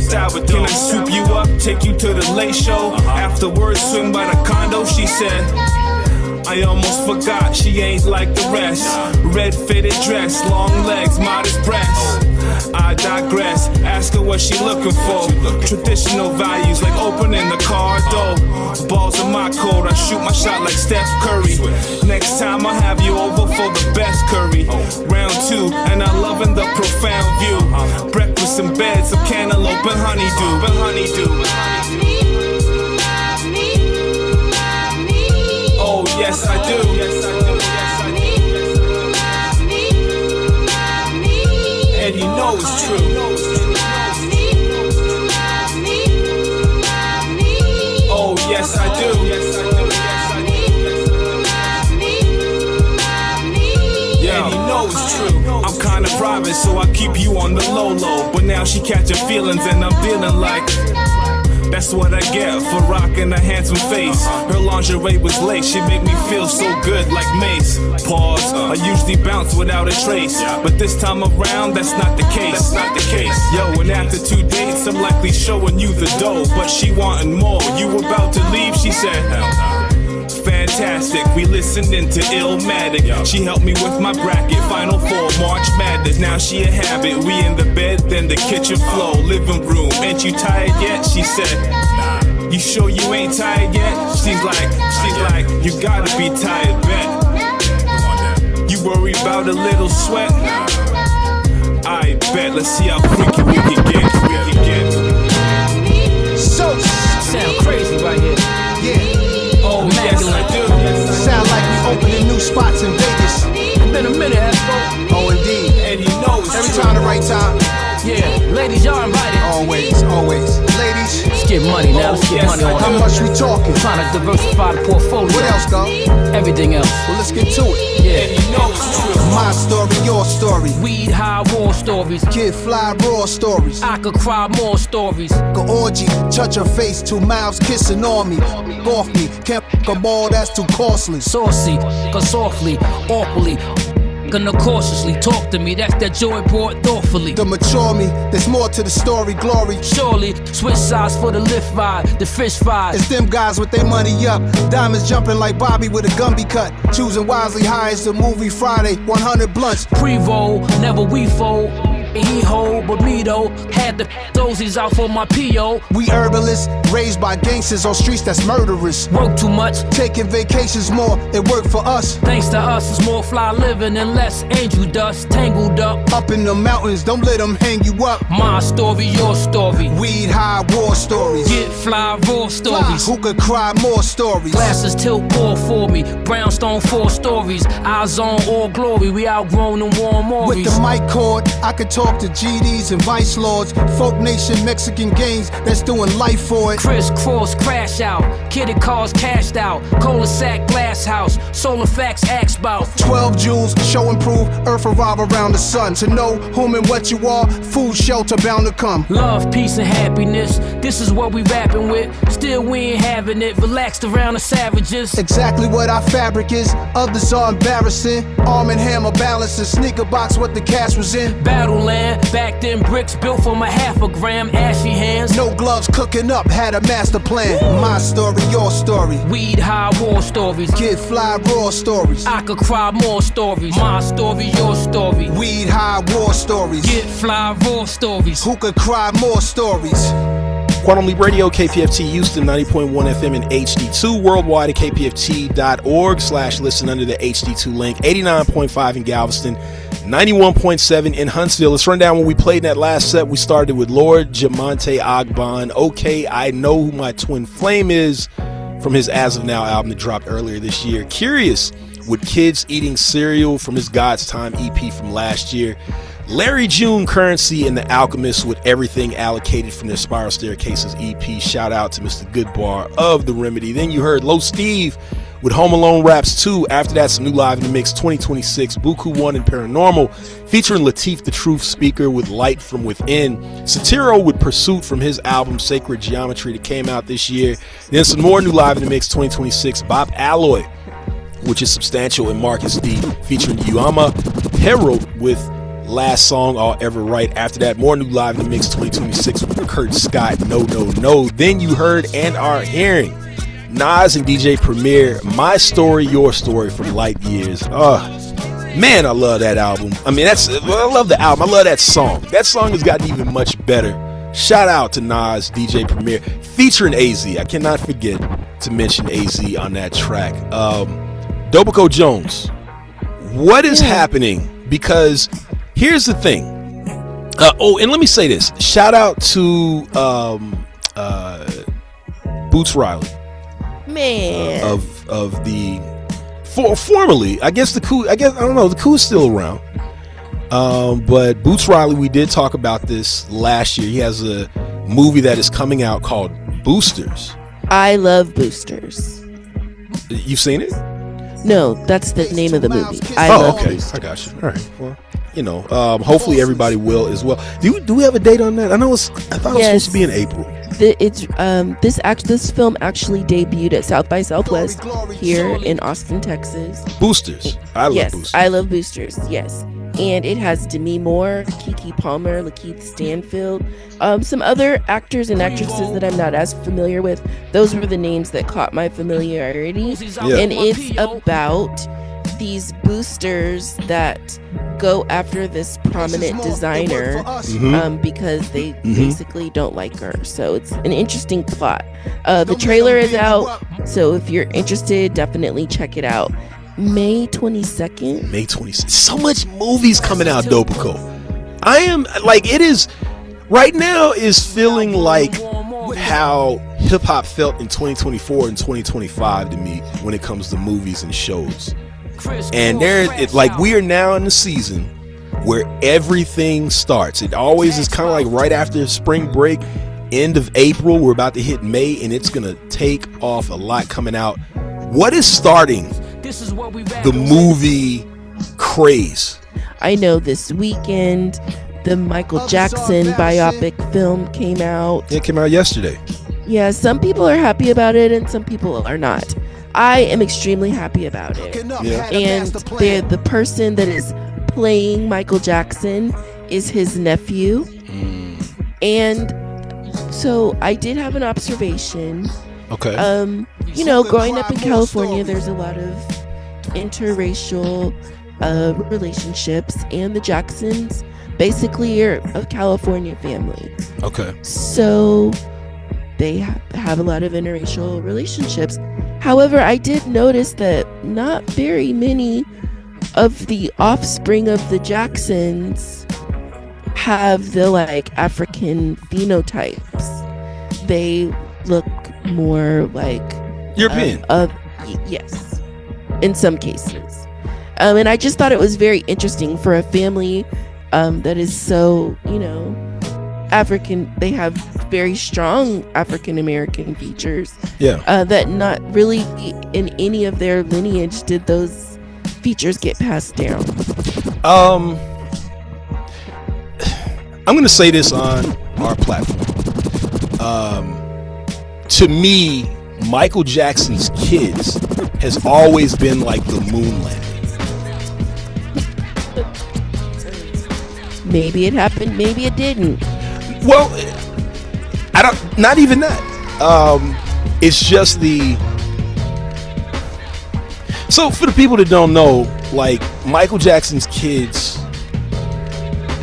Can I soup you up, take you to the late show? Afterwards, swing by the condo, she said. I almost forgot, she ain't like the rest. Red fitted dress, long legs, modest breasts. I digress, ask her what she looking for. Traditional values like opening the car door. Balls in my court, I shoot my shot like Steph Curry. Next time I'll have you over for the best curry. Round 2, and I'm loving the profound view. Breakfast in bed, some cantaloupe and honeydew. Oh, yes, I do. And you know it's true. Oh, yes, I do. And you know it's true. I'm kinda private, so I keep you on the low. But now she catching feelings, and I'm feeling like that's what I get for rocking a handsome face. Her lingerie was lace, she make me feel so good like Mace. Pause, I usually bounce without a trace, but this time around, that's not the case. Yo, and after 2 dates, I'm likely showing you the dough, but she wanting more. You about to leave, she said. Fantastic, we listening to Illmatic. She helped me with my bracket, Final Four, March Madness. Now she a habit, we in the bed, then the kitchen floor, living room. Ain't you tired yet? She said. You sure you ain't tired yet? She's like, you gotta be tired, bet. You worry about a little sweat? I bet, let's see how freaky we can get. So sound crazy right here. Yeah. Oh, yes, I do. Sound like we opening new spots in Vegas. It's been a minute, Espo. Oh, indeed. And you know it's every true. time the right time. Yeah, ladies, y'all invited. Always. Ladies. Let's get money now. Let's get money on. How much we talking? Trying to diversify the portfolio. What else, go? Everything else. Well, let's get to it. Yeah. And you know it's true. My story, your story. Weed, high, war stories. Kid fly, raw stories. I could cry more stories. Go orgy, touch her face, 2 mouths kissing on me. Off me, can't fuck a ball, that's too costly. Saucy, cause softly, awkwardly. Gonna cautiously talk to me, that's that joy brought thoughtfully. To mature me, there's more to the story, glory. Surely, switch sides for the lift ride, the fish fry. It's them guys with their money up, diamonds jumping like Bobby with a Gumby cut. Choosing wisely high as the movie Friday, 100 blunts. Pre-roll, never we fold. He hold, but me though, had the dozies out for my P.O. We herbalists, raised by gangsters on streets that's murderous. Work too much, taking vacations more, it worked for us. Thanks to us, it's more fly living and less angel dust. Tangled up in the mountains, don't let them hang you up. My story, your story. Weed, high, war stories. Get fly, raw stories. Who could cry more stories? Glasses tilt poor for me, brownstone 4 stories. Eyes on all glory, we outgrown and warm Maurice. With the mic cord, I could talk to GDs and vice lords, folk nation Mexican gangs that's doing life for it. Crisscross crash out, kitted cars cashed out, cul-de-sac glass house, solar facts asked about. 12 jewels, show and prove, earth revolve around the sun. To know whom and what you are, food, shelter bound to come. Love, peace and happiness, this is what we rapping with. Still we ain't having it, relaxed around the savages. Exactly what our fabric is, others are embarrassing. Arm and hammer balancing, sneaker box what the cash was in. Battle land, back then bricks built from a half a gram, ashy hands. No gloves cooking up, had a master plan. My story, your story. Weed, high, war stories. Kid fly, raw stories. I could cry more stories. My story, your story. Weed, high, war stories. Get fly, raw stories. Who could cry more stories? Quantum Leap Radio, KPFT Houston, 90.1 FM and HD2. Worldwide at kpft.org/listen under the HD2 link. 89.5 in Galveston, 91.7 in Huntsville. Let's run down what we played in that last set. We started with Lord Jamonte Ogbon. Okay, I Know Who My Twin Flame Is, from his As of Now album that dropped earlier this year. Curious with Kids Eating Cereal from his God's Time EP from last year. Larry June Currency and The Alchemist with Everything Allocated from their Spiral Staircases EP. Shout out to Mr. Goodbar of The Remedy. Then you heard Low Steve with Home Alone Raps 2. After that, some new Live in the Mix 2026, Buku 1 and Paranormal, featuring Latif the Truth Speaker with Light From Within. Satiro with Pursuit from his album Sacred Geometry that came out this year. Then some more new Live in the Mix 2026, Bob Alloy, which is Substantial, and Marcus D, featuring Uama Herald with Last Song I'll Ever Write. After that, more new Live in the Mix 2026 with Kurt Scott, No No No. Then you heard and are hearing Nas and DJ Premier, My Story, Your Story from Light Years. Man, I love that album. I mean, I love the album. I love that song. That song has gotten even much better. Shout out to Nas, DJ Premier, featuring AZ. I cannot forget to mention AZ on that track. Dobico Jones, what is happening? Because here's the thing. And let me say this. Shout out to Boots Riley. Man. Of the formerly, I guess the coup, I don't know, the coup is still around. But Boots Riley, we did talk about this last year. He has a movie that is coming out called Boosters. I love Boosters. You've seen it? No, that's the name of the movie. I love Boosters. I got you. All right. Well, you know, hopefully everybody will as well. Do we have a date on that? I thought it was supposed to be in April. This film actually debuted at South by Southwest here in Austin, Texas. Boosters. I love Boosters. I love Boosters. Yes, and it has Demi Moore, Keke Palmer, Lakeith Stanfield, some other actors and actresses that I'm not as familiar with. Those were the names that caught my familiarity. Yeah. And it's about these boosters that go after this prominent designer because they basically don't like her. So it's an interesting plot. The trailer is out, so if you're interested, definitely check it out. May 22nd. May 26th. So much movies coming out, Dopico. I am like, it is right now is feeling like how hip hop felt in 2024 and 2025 to me when it comes to movies and shows. And we are now in the season where everything starts. It always is kind of like right after spring break, end of April. We're about to hit May, and it's gonna take off a lot coming out. What is starting the movie craze? I know this weekend the Michael Jackson biopic film came out. It came out yesterday. Yeah, some people are happy about it and some people are not. I am extremely happy about it. Yeah. And the person that is playing Michael Jackson is his nephew. And so I did have an observation. Okay. Growing up in California, there's a lot of interracial relationships, and the Jacksons basically are a California family. Okay. So they have a lot of interracial relationships. However, I did notice that not very many of the offspring of the Jacksons have the African phenotypes. They look more like European. Yes, in some cases. And I just thought it was very interesting for a family that is so, African. They have very strong African American features. Yeah. That not really in any of their lineage did those features get passed down. I'm gonna say this on our platform. To me, Michael Jackson's kids has always been like the moon landing. Maybe it happened, maybe it didn't. Well, not even that. It's just so for the people that don't know, like Michael Jackson's kids,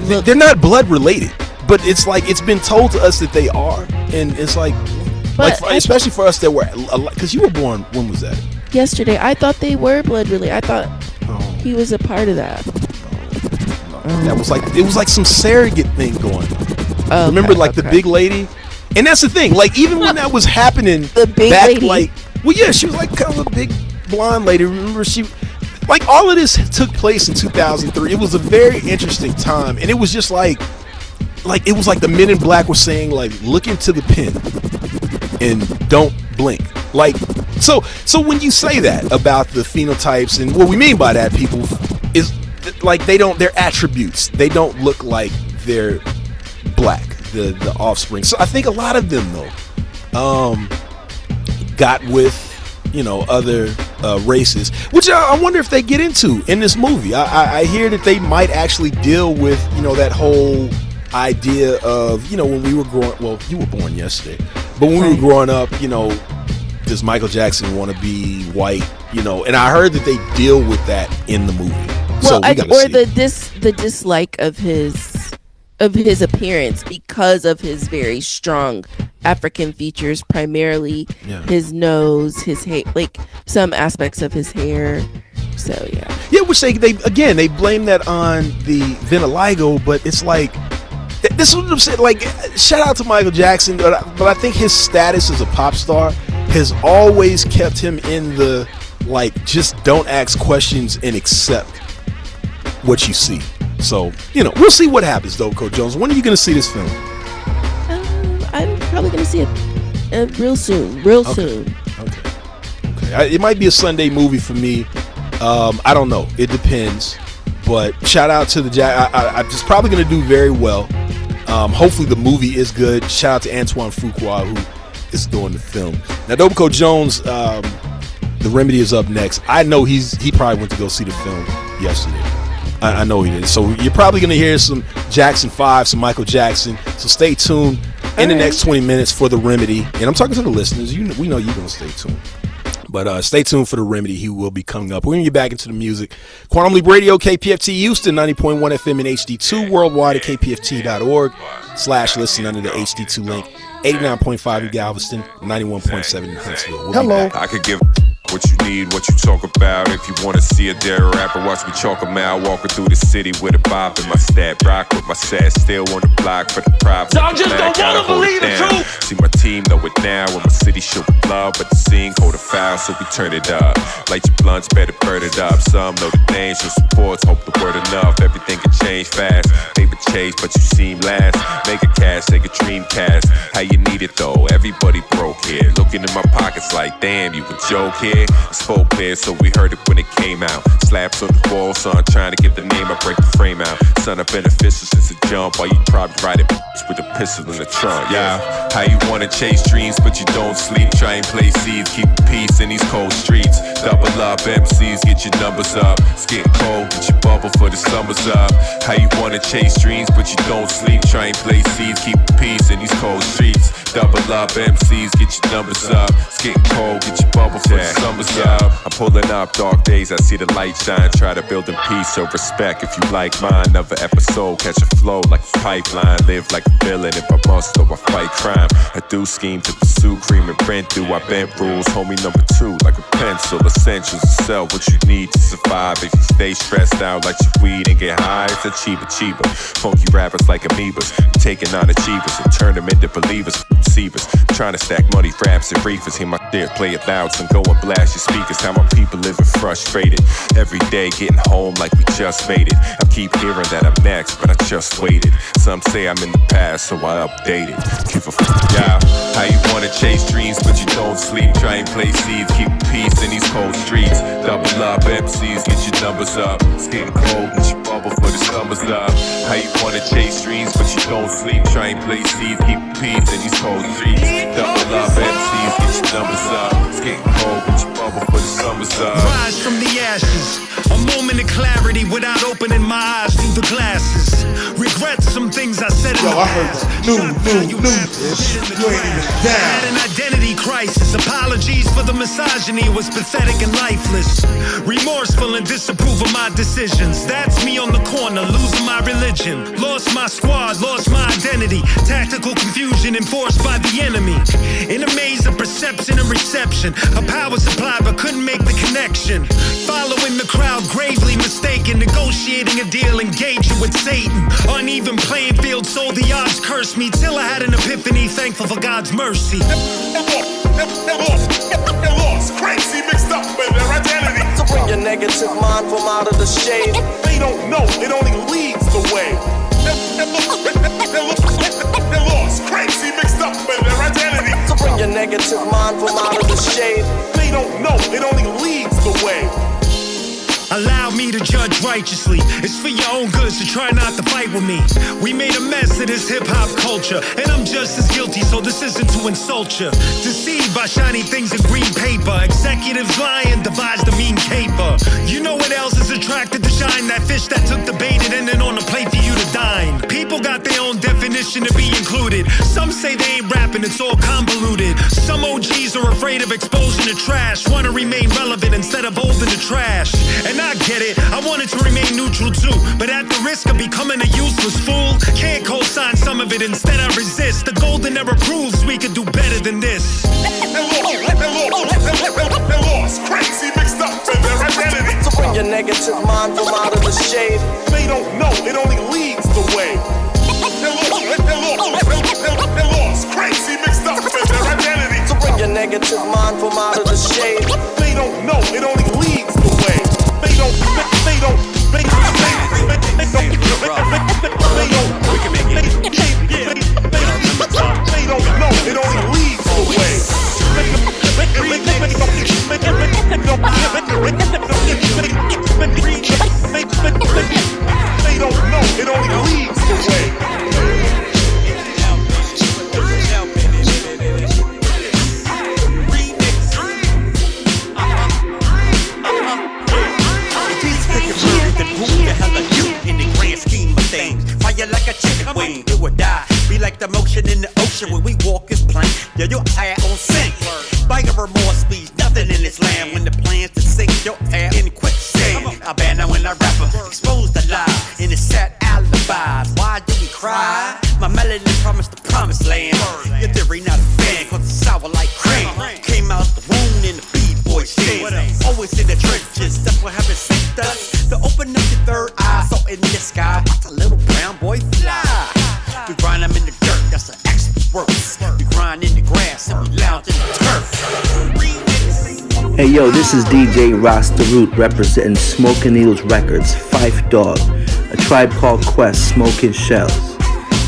they're not blood related, but it's like it's been told to us that they are, and it's especially for us that were, because you were born, when was that? Yesterday. I thought they were blood related. I thought he was a part of that. That was like, it was like some surrogate thing going on. Remember, like the big lady? And that's the thing. Like, even when that was happening, the big lady. like, well, yeah, she was like kind of a big blonde lady. Remember, she, like, all of this took place in 2003. It was a very interesting time, and it was just like it was like the Men in Black were saying, like, look into the pen and don't blink. Like, so when you say that about the phenotypes, and what we mean by that, people, is like their attributes, they don't look like they're black, the offspring. So I think a lot of them though got with, you know, other races, which I wonder if they get into in this movie. I hear that they might actually deal with, you know, that whole idea of, you know, when we were growing, well, you were born yesterday, but when we were growing up, you know, does Michael Jackson want to be white, you know? And I heard that they deal with that in the movie. Well, or the dislike of his appearance because of his very strong African features, primarily his nose, his hair, like some aspects of his hair. So yeah, which they blame that on the vitiligo, but it's like, this is what I'm saying. Like, shout out to Michael Jackson, but I think his status as a pop star has always kept him in the, like, just don't ask questions and accept what you see. So, you know, we'll see what happens though, Coach Jones. When are you going to see this film? I'm probably going to see it real soon. Soon. Okay. It might be a Sunday movie for me. I don't know. It depends. But shout out to the I'm just probably going to do very well. Hopefully the movie is good. Shout out to Antoine Fuqua, who is doing the film. Now, Dobico Jones, The Remedy is up next. I know he probably went to go see the film yesterday. I know he did. So you're probably going to hear some Jackson 5, some Michael Jackson. So stay tuned in the next 20 minutes for The Remedy. And I'm talking to the listeners. We know you're going to stay tuned. But stay tuned for The Remedy. He will be coming up. We're going to get back into the music. Quantum Leap Radio, KPFT Houston, 90.1 FM and HD2. Worldwide at kpft.org/listen under the HD2 link. 89.5 in Galveston, 91.7 in Huntsville. We'll Hello. I could give what you need, what you talk about. If you want to see a dare rapper, watch me chalk him out. Walking through the city with a bob in my stat. Rock with my set, still on the block for the props. Y'all just don't want to believe the truth. See my team know it now. When my city show with love, but the scene hold a foul, so we turn it up. Light your blunts, better burn it up. Some know the names, show supports, hope the word enough. Everything can change fast. Paper chase, but you seem last. Make a cash, take a dream cast. How you need it though? Everybody broke here. Looking in my pockets like, damn, you a joke here. Spoke clear, so we heard it when it came out. Slaps on the wall, son, trying to get the name, I break the frame out. Son, I've been official since the jump, while you probably riding with a pistol in the trunk. Yeah, how you wanna chase dreams, but you don't sleep. Try and play seeds, keep peace in these cold streets. Double up MCs, get your numbers up. It's getting cold, get your bubble for the summer's up. How you wanna chase dreams, but you don't sleep. Try and play seeds, keep peace in these cold streets. Double up MCs, get your numbers up. It's getting cold, get your bubble for the summer's up. I'm pulling up dark days, I see the light shine. Try to build in peace, so respect if you like mine. Another episode, catch a flow like a pipeline. Live like a villain if I must, though I fight crime. I do scheme to pursue, cream and print through. I bent rules, homie number 2, like a pencil. Essentials to sell what you need to survive. If you stay stressed out like you weed and get high, it's a cheaper. Funky rappers like amoebas, taking on achievers and turn them into believers. Deceivers, trying to stack money, raps and reefers. Hear my shit, play it loud, so go and blast your speakers. How my people living frustrated. Every day getting home like we just made it. I keep hearing that I'm next, but I just waited. Some say I'm in the past, so I updated. Give a fuck, yeah. How you wanna chase dreams, but you don't sleep. Try and play seeds, keep peace in these cold streets. Double up MCs, get your numbers up. It's getting cold, get your bubble for the summer's up. How you wanna chase dreams, but you don't sleep. Try and play seeds, keep peace in these cold streets. Double up MCs, get your numbers up. It's getting cold, get your bubble for the summer's up. Rise from the ashes, a moment of clarity without opening my eyes through the glasses. Regret some things I said in the past. You ain't even down. Had an identity crisis. Apologies for the misogyny, was pathetic and lifeless. Remorseful and disapprove of my decisions. That's me on the corner, losing my religion. Lost my squad, lost my identity. Tactical confusion enforced by the enemy. In a maze of perception and reception. A power supply but couldn't make the connection. Following the crowd, gravely mistaken. Negotiating a deal, engaging with Uneven playing field, so the odds cursed me till I had an epiphany, thankful for God's mercy. They're lost, crazy, mixed up with their identity. To bring your negative mind from out of the shade. They don't know, it only leads the way. They're lost, crazy, mixed up with their identity. To bring your negative mind from out of the shade. They don't know, it only leads the way. Allow me to judge righteously. It's for your own good, so try not to fight with me. We made a mess of this hip-hop culture, and I'm just as guilty, so this isn't to insult you. Deceived by shiny things in green paper. Executives lying, devised a mean caper. You know what else is attracted to shine? That fish that took the bait and ended on a plate for you to dine. People got their own definition to be included. Some say they ain't rapping, it's all convoluted. Some OGs are afraid of exposing the trash, want to remain relevant instead of old in the trash. And I get it, I wanted to remain neutral too, but at the risk of becoming a useless fool, can't co-sign some of it, instead I resist. The golden era proves we could do better than this. They're lost, crazy, mixed up with their identity. To bring your negative mind from out of the shade. They don't know, it only leads the way. They're lost, crazy, mixed up with their identity. To bring your negative mind from out of the shade. They don't know, it only leads the way. They don't know, it only leads the way. They don't know, it only leads the way. Like a chicken wing, do or die. Be like the motion in the ocean when we walk is plain. Yeah, your ass on sink. Bite of remorse speeds nothing in this land. When the plans to sink your ass in quicksand. I ban now when I rapper expose the lie in the sad alibis. Why do we cry? My melody promised the promised land. Your theory not a fan, cause it's sour like cream. Came out the womb in the B-boy scene. Always in the trenches, that's what heaven sent us. To open up your third eye, so in the sky, watch a little brown boy fly. We grind them in the dirt, that's an extra work. We grind in the grass and we lounge in the turf. Hey yo, this is DJ Rasta Root representing Smoking Needles Records, Fife Dog, A Tribe Called Quest, Smoking Shells.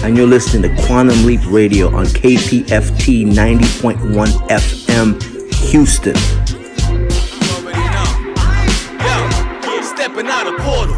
And you're listening to Quantum Leap Radio on KPFT 90.1 FM, Houston. Stepping out a portal,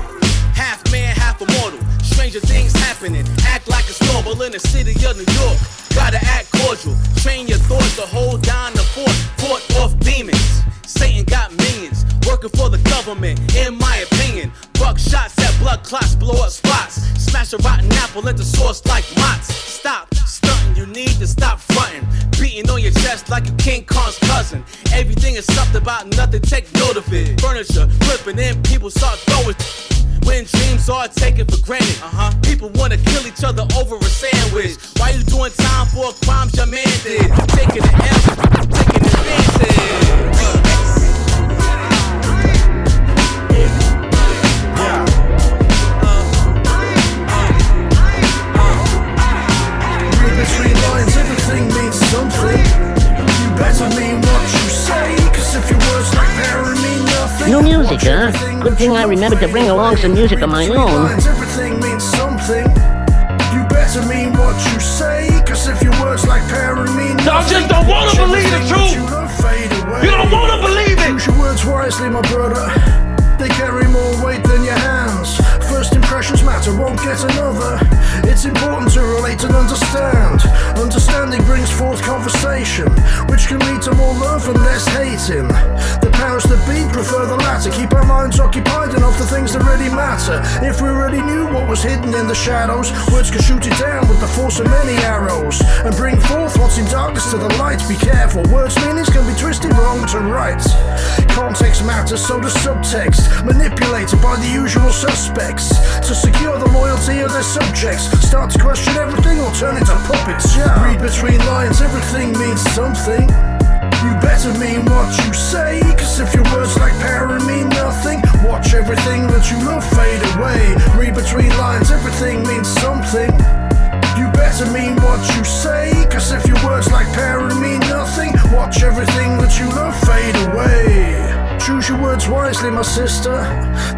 half man, half immortal. Stranger things happening, act like it's normal in the city of New York. Gotta act cordial, train your thoughts to hold down the fort, fought off demons. Satan got millions, working for the government, in my opinion. Buck shots at blood clots, blow up spots. Smash a rotten apple into sauce like Mott's. Stop stunting, you need to stop fronting. Beating on your chest like a King Kong's cousin. Everything is something about nothing, take note of it. Furniture flipping in, people start throwing. When dreams are taken for granted, people wanna kill each other over a sandwich. Why you doing time for a crime your man did? Taking the L, taking advantage. Between lines, everything means something. You better mean what you say, cause if your words like power mean nothing. New music, huh? Good thing I remembered to bring along some music of my own. Everything means something. You better mean what you say, cause if your words like power mean nothing. I just don't wanna believe the truth. You don't wanna believe it. Use your words wisely, my brother. They carry more weight than your hands. First impressions matter, won't get another. It's important to relate and understand. Understanding brings forth conversation, which can lead to more love and less hating. The powers that be prefer the latter. Keep our minds occupied enough to things that really matter. If we really knew what was hidden in the shadows, words could shoot it down with the force of many arrows and bring forth what's in darkness to the light. Be careful, words' meanings can be twisted wrong to right. Context matters, so does subtext. Manipulated by the usual suspects to secure the loyalty of their subjects. Start to question everything or turn into puppets, yeah. Read between lines, everything means something. You better mean what you say, cause Cause if your words like power mean nothing, watch everything that you love fade away. Read between lines, everything means something. You better mean what you say, cause if your words like power mean nothing, watch everything that you love fade away. Choose your words wisely, my sister.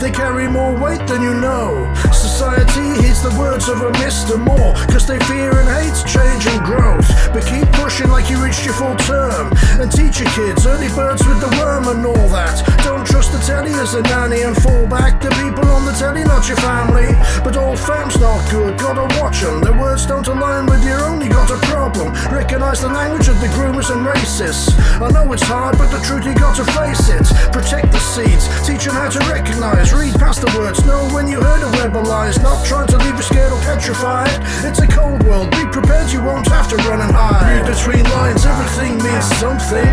They carry more weight than you know. Society heeds the words of a Mr. Moore, cause they fear and hate change and growth. But keep pushing like you reached your full term, and teach your kids early birds with the worm and all that. Don't trust the telly as a nanny and fall back to people on the telly, not your family. But all fam's not good, gotta watch them. Their words don't align with your own, you got a problem. Recognize the language of the groomers and racists. I know it's hard, but the truth you got to face it. Protect the seeds, teach them how to recognize. Read past the words, know when you heard a verbalize. Not trying to leave you scared or petrified. It's a cold world, be prepared, you won't have to run and hide. Read between lines, everything means something.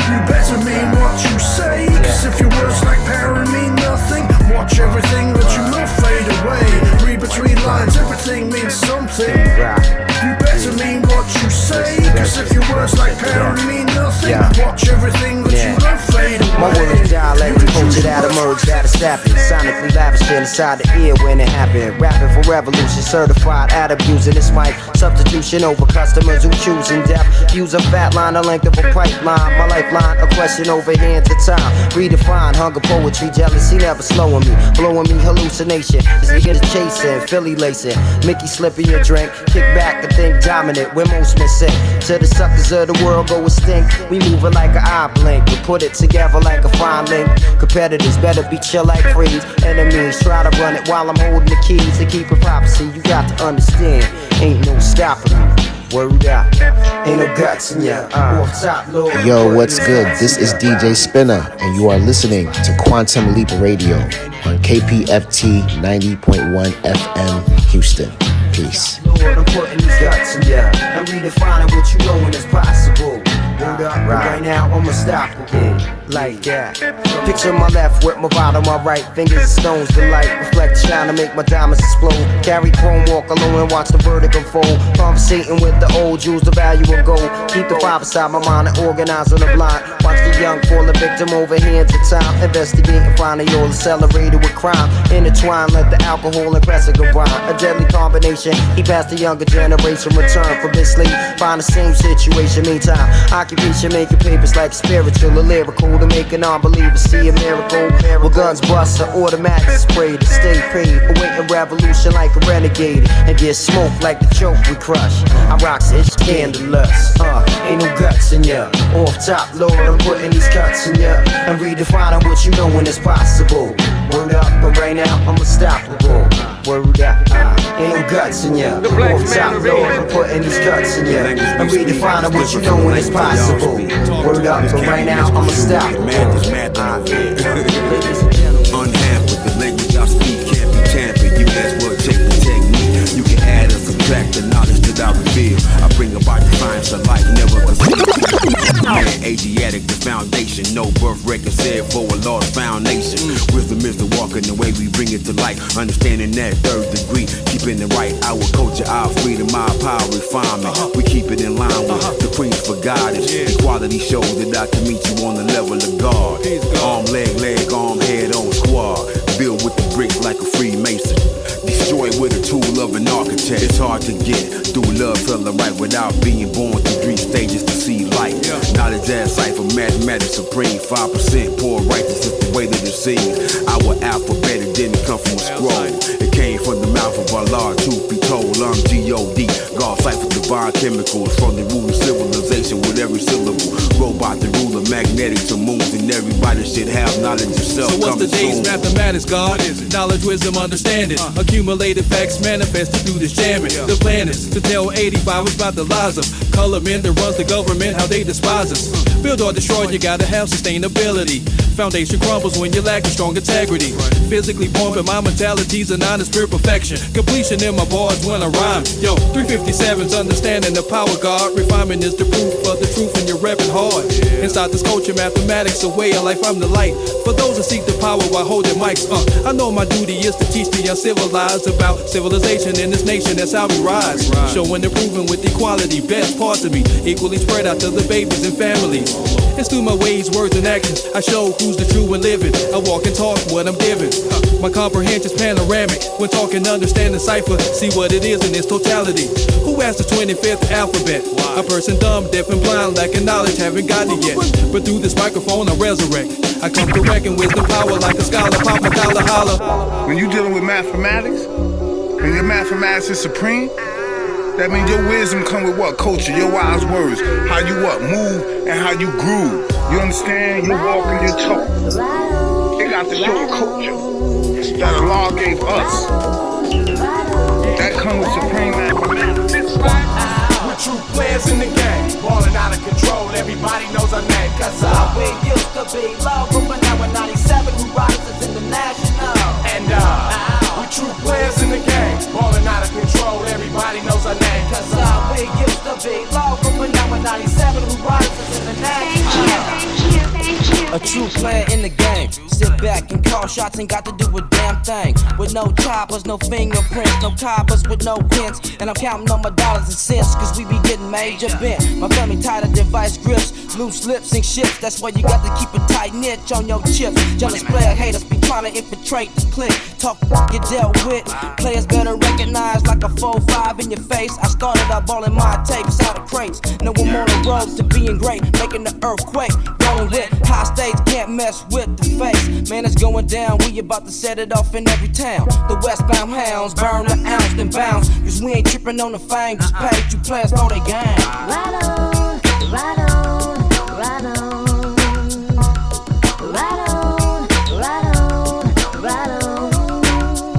You better mean what you say, cause if your words like power mean nothing, watch everything that you love fade away. Read between lines, everything means something. You better mean what you say, cause if your words like power mean nothing, watch everything that you love fade away. My word is dialect, culture that emerged, that established. Sonically lavishing inside the ear when it happened. Rapping for revolution, certified at abusing this mic. Substitution over customers who choose in depth. Use a fat line, the length of a pipeline. My lifeline, a question over hands of time. Redefine hunger, poetry, jealousy never slowing me. Blowing me hallucination. Just to get a chasing, Philly lacing. Mickey slipping your drink. Kick back and think dominant, we're most missing. To the suckers of the world go extinct. We moving like an eye blink. We put it together like a fine link. Competitors better be chill like freeze. Enemies try to run it while I'm holding the keys to keep it prophecy. You got to understand, ain't no stopping me. Word out, ain't no guts in ya. Off top, Lord. Yo, what's good? This is DJ Spinner, and you are listening to Quantum Leap Radio on KPFT 90.1 FM Houston. Peace. Lord, I'm putting these guts in ya. I'm redefining what you know when it's possible. Word up, right now I'm unstoppable. Like that. Picture my left with my bottom, my right. Fingers stones, the light reflect, shine to make my diamonds explode. Carry chrome, walk alone and watch the verdict unfold. Conversating with the old, use the value of gold. Keep the five beside my mind and organize on the blind. Watch the young fall a victim over hands of time. Investigate and find they all accelerated with crime. Intertwine, let the alcohol and crescent combine. A deadly combination. He passed the younger generation, return from his sleep. Find the same situation, meantime. Occupation making papers like spiritual or lyrical. To make an unbeliever see a miracle. With guns bust, an automatic spray to stay paid. Awaiting revolution like a renegade. And get smoked like the choke we crush. I rocks it scandalous. Ain't no guts in ya. Off top, Lord, I'm putting these cuts in ya. And redefining what you know when it's possible. Word up, but right now I'm unstoppable. Word up, ain't no guts in ya. Off top, Lord, I'm putting these cuts in ya. And redefining what you know when it's possible. Word up, but right now I'm unstoppable. Unhampered, the language I speak can't be tampered. You ask what take the technique. You can add or subtract the knowledge that I reveal. I bring about the science of life, never concealed. Asiatic, the foundation. No birth record said for a lost foundation. Wisdom is the walk in the way we bring it to light. Understanding that third degree, keeping it right. Our culture, our freedom, our power, refinement. We keep it in line with the Queen's for Goddess. Equality shows that I can meet you on the level of God. Arm, leg, arm, head on squad. Build with the bricks like a Freemason. Destroy with a tool of an architect. It's hard to get through love, fella right without being born through 3 stages to see light. Knowledge as cipher, mathematics supreme. 5% poor righteous is the way that it seems. Our alphabet, it didn't come from a scroll. It came from the mouth of Allah, truth be told. I'm G.O.D. God cipher, divine chemicals from the ruling civilization with every syllable. Robot, the ruler, magnetic to moons, and everybody should have knowledge of self. So what's the day's mathematics, God? Knowledge, wisdom, understanding. Accumulated facts manifested through this jamming. The plan is to tell 85 about the lies of color men that runs the government, how they despise us. Build or destroy, you gotta have sustainability. Foundation crumbles when you lack a strong integrity. Physically born, but my mentality's an honest pure perfection. Completion in my bars when I rhyme. Yo, 357's understanding the power, God. Refinement is the proof of the truth and you're repping hard. Inside this culture, mathematics, a way of life, I'm the light. For those who seek the power while holding mics, I know my duty is to teach the uncivilized about civilization in this nation, that's how we rise. Showing and proving with equality, best parts of me, equally spread out to the babies and families. It's through my ways, words, and actions I show who's the true and living. I walk and talk what I'm giving. My comprehension's panoramic. When talking, understand the cipher. See what it is in its totality. Who asked the 25th alphabet? A person dumb, deaf, and blind, lacking knowledge, haven't gotten it yet. But through this microphone, I resurrect. I come to reckon wisdom power like a scholar. Pop my dollar holler. When you're dealing with mathematics, and your mathematics is supreme, that means your wisdom come with what? Culture, your wise words, how you what? Move and how you groove. You understand? You walk and you talk. They got to show the culture that Allah gave us. That comes with supreme mathematics. We're true players in the game, balling out of control. Everybody knows our name, cause we used to be low, but now we're 97. Who rides us international? And we're true players in the game, balling out of control. Everybody knows our name, cause we used to be low, but now we're 97. Who rides us international? A true player in the game. Sit back and call shots, ain't got to do a damn thing. With no choppers, no fingerprints, no coppers with no pins. And I'm counting on my dollars and cents, cause we be getting major bent. My family tied of device grips, loose lips and ships. That's why you got to keep a tight niche on your chips. Jealous player haters be trying to infiltrate the clique. Talk get dealt with. Players better recognize like a 4-5 in your face. I started out balling my tapes out of crates. Now I'm on the road to being great, making the earthquake. Rolling with high stakes, can't mess with the face. Man, it's going down, we about to set it off in every town. The westbound hounds burn the ounce then bounce. Cause we ain't tripping on the fame, just pay you players for the game. Right on, right on, right on. Right on, right on, right on.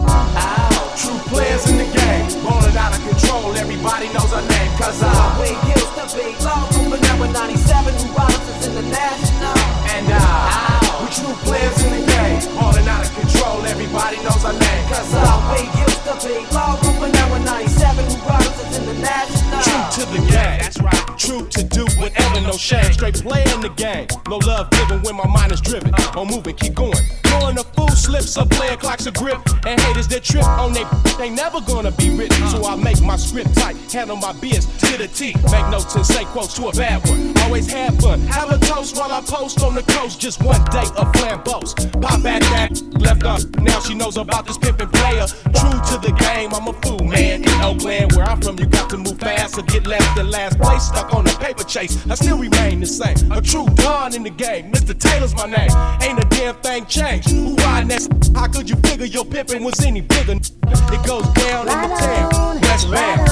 Ow, true players in the game, balling out of control. Everybody knows our name, cause we used to be low, but now we're 97. Who rides us international? And we true players in the game, balling out of control. Everybody knows our name, cause we used to be low, but now we're 97. Who rides us international? True to the game, that's right. True to do whatever, no shame. Straight play in the game, no love given when my mind is driven. On moving, keep going. Knowing a fool slips, a player clocks a grip, and haters that trip on they never gonna be written. So I make my script tight, handle my biz to the T. Make notes and say quotes to a bad one. Always have fun, have a toast while I post on the coast. Just one day of flambeaus. Pop back that left up. Now she knows about this pimpin' player. True to the game, I'm a fool, man. In Oakland, where I'm from, you got to move fast or get left in last place. Stuck on the paper chase, I still remain the same. A true don in the game, Mr. Taylor's my name. Ain't a damn thing changed. Who riding that? How could you figure your pimpin' was any bigger? It goes down in the town, westbound.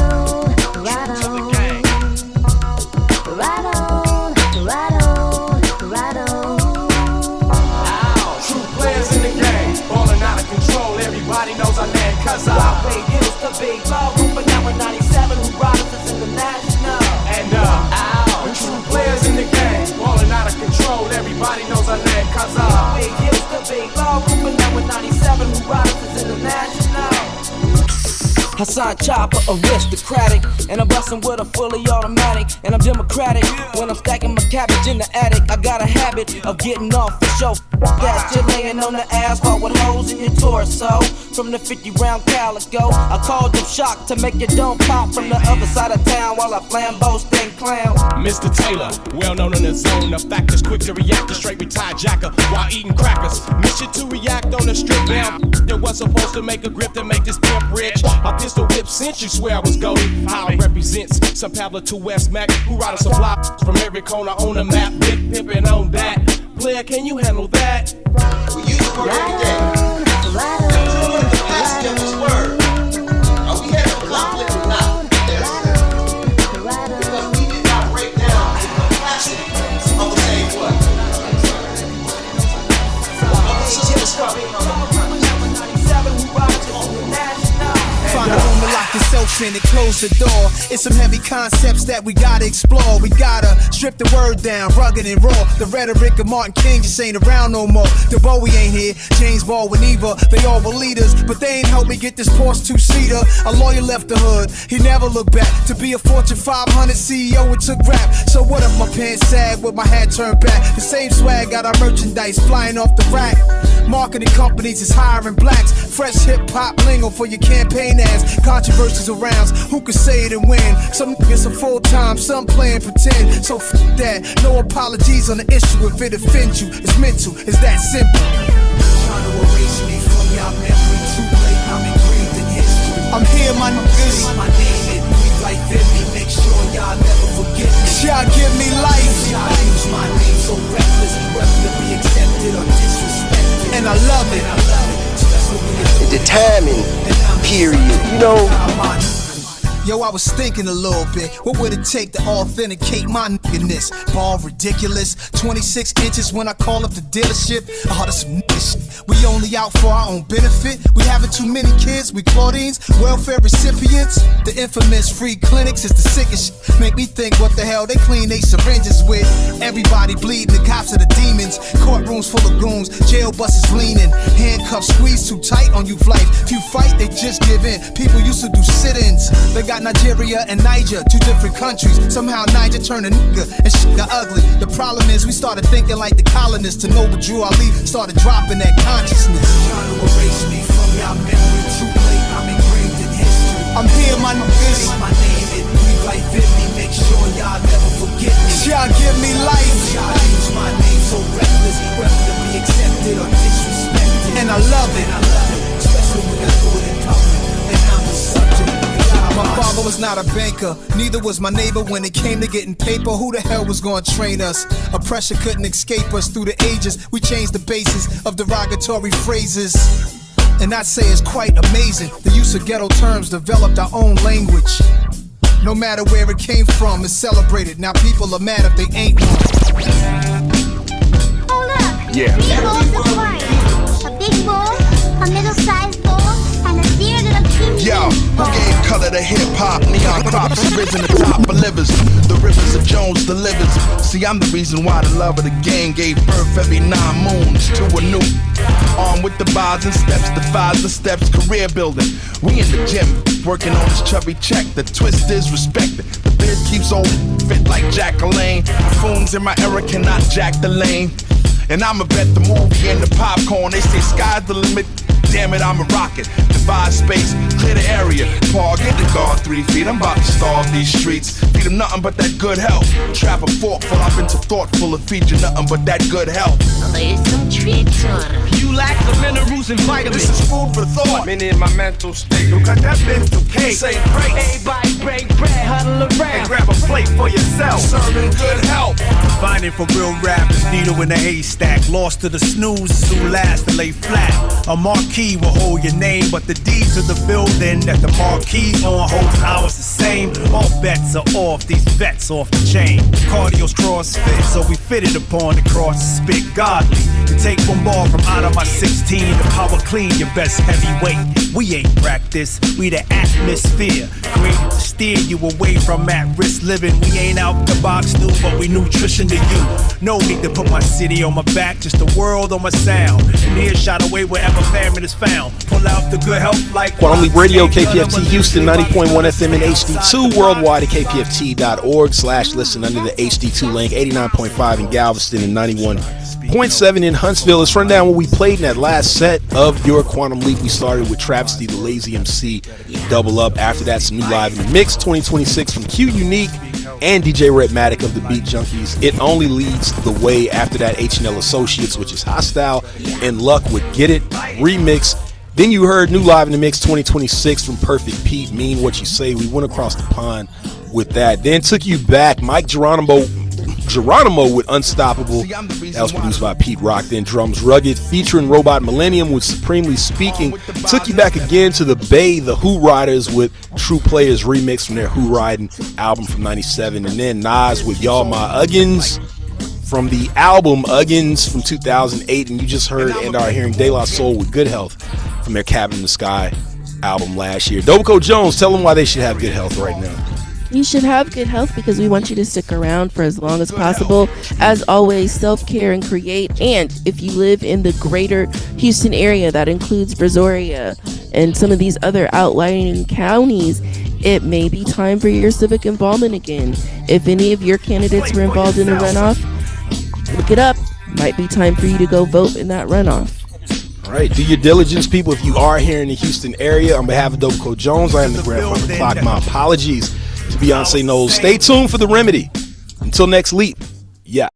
Right True to the on, game. right on, right on, right on. Ow, true players in the game, balling out of control. Everybody knows our name, cause we used to be low, but now we're 97. Who rides us international? And we true players in the game, balling out of control. Everybody knows our name, cause we used to be low, but now we're 97. Who rides us international? Hassan Chopper, aristocratic, and I'm bustin' with a fully automatic, and I'm democratic when I'm stacking my cabbage in the attic. I got a habit of getting off for show. That's just laying on the asphalt with holes in your torso. From the 50 round calico, I called them shock to make your dome pop from the other side of town while I flambeau stand clown. Mr. Taylor, well known in the zone. A fact is quick to react, a straight retired jacker while eating crackers. Mission to react on a strip down. That was supposed to make a grip to make this pimp rich. I pistol whip since you swear I was goated. How it represents some Pablo to West Mac, who ride a supply from every corner on the map. Big pimpin' on that. Player, can you handle that? We use the word every day. Right on, The past tense word. Are we having conflict or not? Yes. Because we did not break down the capacity of the same word. Find a room and lock yourself in and close the door. It's some heavy concepts that we gotta explore. We gotta strip the word down, rugged and raw. The rhetoric of Martin King just ain't around no more. The Bowie ain't here, James Baldwin either. They all were leaders, but they ain't helped me get this Porsche two-seater. A lawyer left the hood, he never looked back. To be a Fortune 500 CEO, it took rap. So what if my pants sag with my hat turned back? The same swag got our merchandise flying off the rack. Marketing companies is hiring blacks. Fresh hip-hop lingo for your campaign ads. Controversies around rounds. Who could say it and win? Some niggas are full time, some playing pretend. So f that. No apologies on the issue. If it offends you, it's mental. It's that simple. Trying to erase me from y'all memory. Too late, I'm engraved in history. I'm here, my niggas. My name, it breathe life in me. Make sure y'all never forget me. Y'all give me life. Y'all use my name so reckless, whether to be accepted or disrespected. And I love it. Determined, period. You know. Yo, I was thinking a little bit. What would it take to authenticate my nigga-ness? Ball ridiculous. 26 inches when I call up the dealership. Oh, that's some nigga shit. We only out for our own benefit. We having too many kids. We Claudines, welfare recipients. The infamous free clinics is the sickest shit. Make me think what the hell they clean they syringes with. Everybody bleeding, the cops are the demons. Courtrooms full of goons, jail buses leaning. Handcuffs squeezed too tight on you life. If you fight, they just give in. People used to do sit-ins. They got Nigeria and Niger, two different countries. Somehow Niger turned a nigga and shit got ugly. The problem is we started thinking like the colonists. To know what Drew Ali started dropping that consciousness. Trying to erase me from y'all memory. Too late, I'm engraved in history. I'm here, my niggas. My name, it breathe life in me. Make sure y'all never forget me. Y'all give me life. Y'all use my name so reckless, whether to be accepted or disrespected. And I love it. Especially when I do it in public. And I'm the subject. My father was not a banker, neither was my neighbor. When it came to getting paper, who the hell was gonna train us? Oppression couldn't escape us through the ages. We changed the basis of derogatory phrases. And I'd say it's quite amazing. The use of ghetto terms developed our own language. No matter where it came from, it's celebrated. Now people are mad if they ain't one. Hold up. Yeah. 3 bowls of wine. A big bowl, a middle-sized bowl, and a dear little teeny Yo, who gave color to hip-hop? Neon crops risen the top of livers. The rivers of Jones delivers. See, I'm the reason why the love of the game gave birth every 9 moons to a new. Armed with the bars and steps, defies the steps, career building. We in the gym, working on this chubby check. The twist is respected. The beard keeps old, fit like Jacqueline. Buffoons in my era cannot jack the lane. And I'ma bet the movie and the popcorn. They say sky's the limit. Damn it, I'm a rocket. Divide space, clear the area. Paul, get the guard 3 feet. I'm about to starve these streets. Feed them nothing but that good health. Trap a fork full up into thoughtful and feed you nothing but that good health. Lay some treats on him. You lack the minerals and vitamins. This is food for thought. I'm in my mental state. Look at that mental cake. Say grace. Everybody break bread, huddle around. And grab a plate for yourself. Serving good health. Finding for real rappers, needle in a haystack. Lost to the snoozes who last to lay flat. A marquee will hold your name, but the deeds of the building that the marquee on holds ours the same. All bets are off, these vets off the chain. Cardio's CrossFit, so we fitted upon the cross to spit godly. To take one ball from out of my 16, the power clean your best heavyweight. We ain't practice, we the atmosphere created to steer you away from at-risk living. We ain't out the box new, but we nutrition to you. No need to put my city on my back, just the world on my sound. An earshot away wherever famine is found. Pull out the good help like Quantum Leap Radio, KPFT Houston, 90.1 FM and HD2 worldwide at kpft.org/listen under the HD2 link, 89.5 in Galveston and 91.7 in Huntsville. Let's run down what we played in that last set of your Quantum Leap. We started with Travesty, the Lazy MC, Double Up. After that, some new live in the mix, 2026 from Q Unique and DJ Rhettmatic of the Beat Junkies. It Only Leads the Way. After that, H&L Associates, which is Hostile, and Luck with Get It remix. Then you heard new live in the mix 2026 from Perfect Pete, Mean What You Say. We went across the pond with that. Then took you back, Mike Geronimo with Unstoppable. That was produced by Pete Rock. Then Drums Rugged featuring Robot Millennium with Supremely Speaking. Took you back again to the Bay, the Who Riders with True Players remix from their Who Riding album from 97. And then Nas with Y'all My Uggins from the album Uggins from 2008. And you just heard and are hearing De La Soul with Good Health from their Cabin in the Sky album last year. Dobico Jones, tell them why they should have good health right now. You should have good health because we want you to stick around for as long as possible. As always, self-care and create. And if you live in the greater Houston area, that includes Brazoria and some of these other outlying counties, it may be time for your civic involvement again. If any of your candidates were involved in a runoff, look it up. Might be time for you to go vote in that runoff. All right, do your diligence, people. If you are here in the Houston area, on behalf of Dope Code Jones, I am the grandfather clock. My apologies to Beyonce Knowles. Stay tuned for The Remedy. Until next leap.